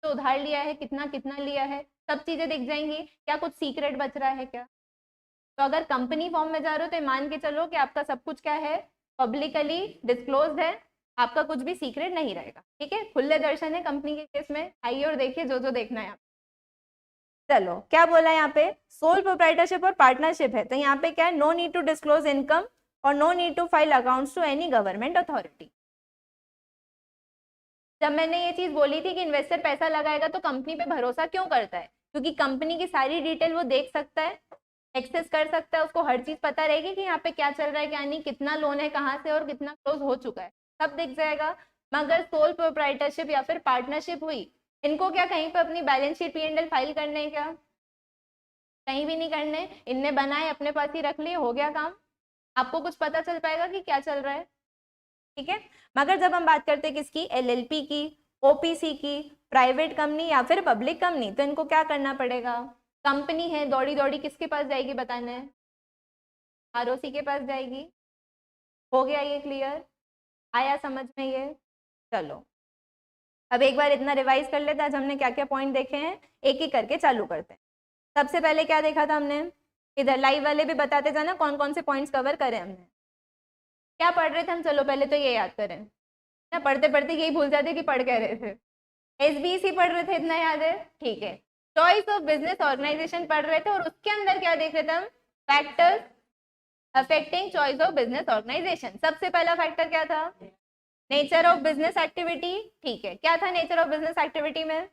A: तो उधार लिया है, कितना कितना लिया है, सब चीजें दिख जाएंगी। क्या कुछ सीक्रेट बच रहा है क्या? तो अगर कंपनी फॉर्म में जा रहे हो तो मान के चलो कि आपका सब कुछ क्या है, पब्लिकली डिस्क्लोज्ड है, आपका कुछ भी सीक्रेट नहीं रहेगा, ठीक है। खुले दर्शन है कंपनी के केस में, आइए और देखिए जो जो देखना है। चलो क्या बोला यहाँ पे, सोल प्रोप्राइटरशिप और पार्टनरशिप है, तो यहाँ पे क्या है, no need to disclose income और no need to file accounts to any government authority. जब मैंने ये चीज बोली थी कि इन्वेस्टर पैसा लगाएगा तो कंपनी पे भरोसा क्यों करता है, क्योंकि कंपनी की सारी डिटेल वो देख सकता है, एक्सेस कर सकता है, उसको हर चीज पता रहेगी कि यहाँ पे क्या चल रहा है क्या नहीं, कितना लोन है कहाँ से और कितना क्लोज हो चुका है, सब दिख जाएगा। मगर सोल प्रोप्राइटरशिप या फिर पार्टनरशिप हुई, इनको क्या कहीं पे अपनी बैलेंस शीट P&L फाइल करने, क्या कहीं भी नहीं करने, इनने बनाए अपने पास ही रख लिए, हो गया काम। आपको कुछ पता चल पाएगा कि क्या चल रहा है, ठीक है। मगर जब हम बात करते हैं किसकी, LLP की, OPC की, प्राइवेट कंपनी या फिर पब्लिक कंपनी, तो इनको क्या करना पड़ेगा, कंपनी है, दौड़ी दौड़ी किसके पास जाएगी बताने, ROC के पास जाएगी। हो गया ये क्लियर, आया समझ में ये। चलो अब एक बार इतना रिवाइज कर लेते हैं, आज हमने क्या क्या पॉइंट देखे हैं, एक एक करके चालू करते हैं। सबसे पहले क्या देखा था हमने, इधर लाइव वाले भी बताते जाना कौन कौन से पॉइंट्स कवर करे हमने, क्या पढ़ रहे थे हम, चलो पहले तो ये याद करें ना, पढ़ते पढ़ते यही भूल जाते कि पढ़ कह रहे थे, SBC पढ़ रहे थे, इतना याद है, ठीक है। चॉइस ऑफ बिजनेस ऑर्गेनाइजेशन पढ़ रहे थे और उसके अंदर क्या देख रहे थे हम, factors affecting choice of business organization. सबसे पहला फैक्टर क्या था, नेचर ऑफ बिजनेस एक्टिविटी, ठीक है, क्या था नेचर ऑफ बिजनेस एक्टिविटी में,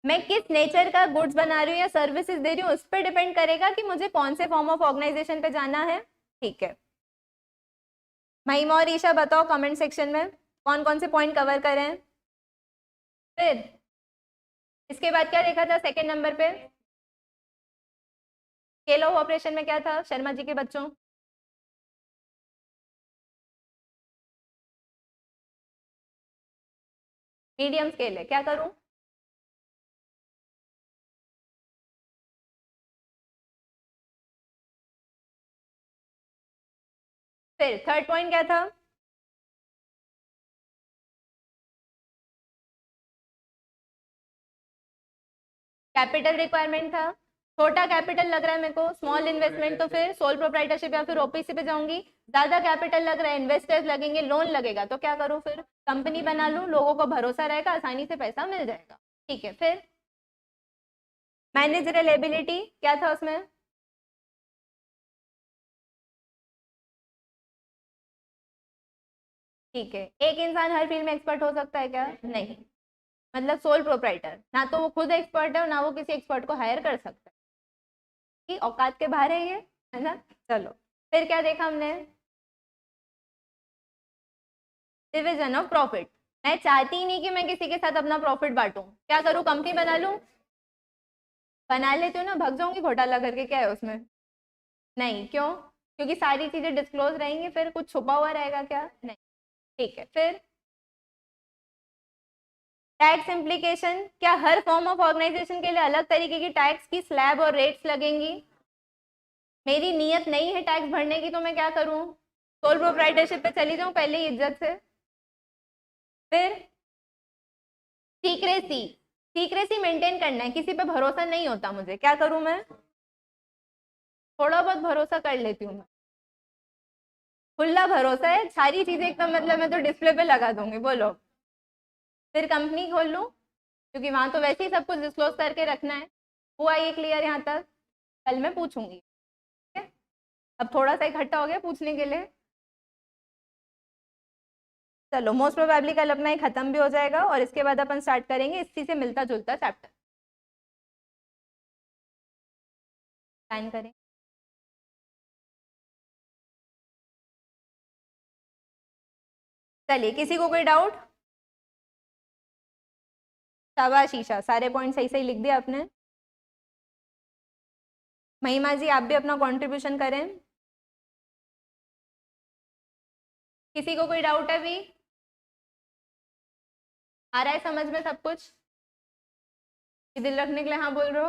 A: मैं किस नेचर का गुड्स बना रही हूँ या सर्विसेज दे रही हूँ, उस पर डिपेंड करेगा कि मुझे कौन से फॉर्म ऑफ ऑर्गेनाइजेशन पे जाना है, ठीक है। महिमा और ईशा बताओ कमेंट सेक्शन में कौन कौन से पॉइंट कवर करें। फिर इसके बाद क्या देखा था सेकंड नंबर पे, स्केल ऑफ ऑपरेशन में क्या था शर्मा जी के बच्चों, मीडियम स्केल है, क्या करूं, फिर थर्ड पॉइंट क्या था, कैपिटल रिक्वायरमेंट था, छोटा कैपिटल लग रहा है मेरे को, स्मॉल इन्वेस्टमेंट, तो फिर सोल प्रोप्राइटरशिप या फिर OPC पे जाऊंगी। ज्यादा कैपिटल लग रहा है, इन्वेस्टर्स लगेंगे, लोन लगेगा, तो क्या करूं, फिर कंपनी बना लूं, लोगों को भरोसा रहेगा, आसानी से पैसा मिल जाएगा, ठीक है। फिर मैनेजरल एबिलिटी क्या था उसमें, ठीक है, एक इंसान हर फील्ड में एक्सपर्ट हो सकता है क्या, नहीं, मतलब सोल प्रोप्राइटर ना तो वो खुद एक्सपर्ट है और ना वो किसी एक्सपर्ट को हायर कर सकता है, कि औकात के बाहर है ये, है ना। चलो फिर क्या देखा हमने, डिविजन ऑफ प्रॉफिट, मैं चाहती ही नहीं कि मैं किसी के साथ अपना प्रॉफिट बांटूं, क्या करूं, कंपनी बना लूं, बना लेती हूँ ना, भग जाऊंगी घोटाला करके, क्या है उसमें, नहीं, क्यों, क्योंकि सारी चीजें डिस्क्लोज रहेंगी, फिर कुछ छुपा हुआ रहेगा क्या, नहीं, ठीक है। फिर टैक्स इम्प्लीकेशन, क्या हर फॉर्म ऑफ ऑर्गेनाइजेशन के लिए अलग तरीके की टैक्स की स्लैब और रेट्स लगेंगी, मेरी नीयत नहीं है टैक्स भरने की, तो मैं क्या करूं, सोल प्रोप्राइटरशिप पे चली जाऊं पहले ही इज्जत से। फिर सीक्रेसी, सीक्रेसी मेंटेन करना है, किसी पे भरोसा नहीं होता मुझे, क्या करूं मैं, थोड़ा बहुत भरोसा कर लेती हूँ मैं, खुला भरोसा है, सारी चीजें एकदम, मतलब मैं तो डिस्प्ले पे लगा दूंगी, बोलो। फिर कंपनी खोल लूं, क्योंकि वहां तो वैसे ही सब कुछ डिस्क्लोज करके रखना है। हुआ ये क्लियर यहाँ तक, कल मैं पूछूंगी, ठीक है। अब थोड़ा सा इकट्ठा हो गया पूछने के लिए, चलो मोस्ट प्रोबेबली कल अपना ये खत्म भी हो जाएगा और इसके बाद अपन स्टार्ट करेंगे इसी से मिलता जुलता चैप्टर, साइन करें। चलिए किसी को कोई डाउट, शाबाश ईशा, सारे पॉइंट सही सही लिख दिया आपने। महिमा जी आप भी अपना कंट्रीब्यूशन करें, किसी को कोई डाउट है भी, आ रहा है समझ में सब कुछ, ये दिल रखने के लिए हाँ बोल रहे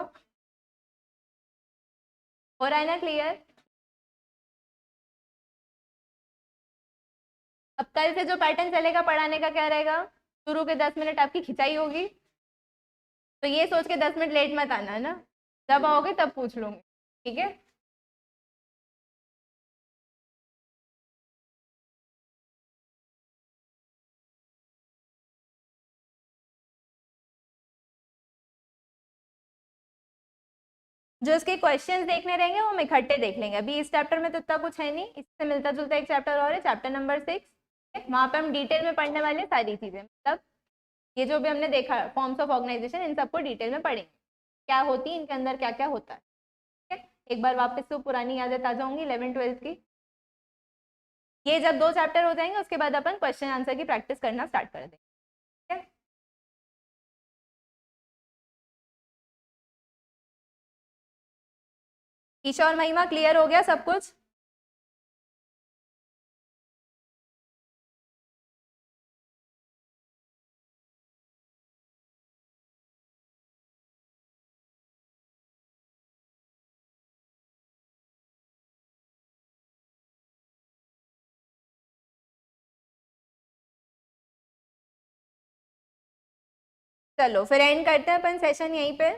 A: हो रहा है ना क्लियर। अब कल से जो पैटर्न चलेगा पढ़ाने का क्या रहेगा, शुरू के 10 मिनट आपकी खिंचाई होगी, तो ये सोच के 10 मिनट लेट मत आना, है ना, जब आओगे तब पूछ लूंगी, ठीक है। जो इसके क्वेश्चंस देखने रहेंगे वो हम इकट्ठे देख लेंगे। अभी इस चैप्टर में तो इतना कुछ है नहीं, इससे मिलता जुलता एक चैप्टर और है, चैप्टर नंबर 6। वहाँ पे हम डिटेल में पढ़ने वाले हैं सारी चीजें, मतलब ये जो भी हमने देखा फॉर्म्स ऑफ ऑर्गेनाइजेशन, इन सबको डिटेल में पढ़ेंगे, क्या होती है इनके अंदर, क्या क्या होता है। ठीक है, एक बार वापस से पुरानी यादें ताजा होंगी 11th-12th की। ये जब 2 चैप्टर हो जाएंगे उसके बाद अपन क्वेश्चन आंसर की प्रैक्टिस करना स्टार्ट कर देंगे। ठीक है, ईशा और महिमा क्लियर हो गया सब कुछ? चलो फिर एंड करते हैं अपन सेशन यहीं पे।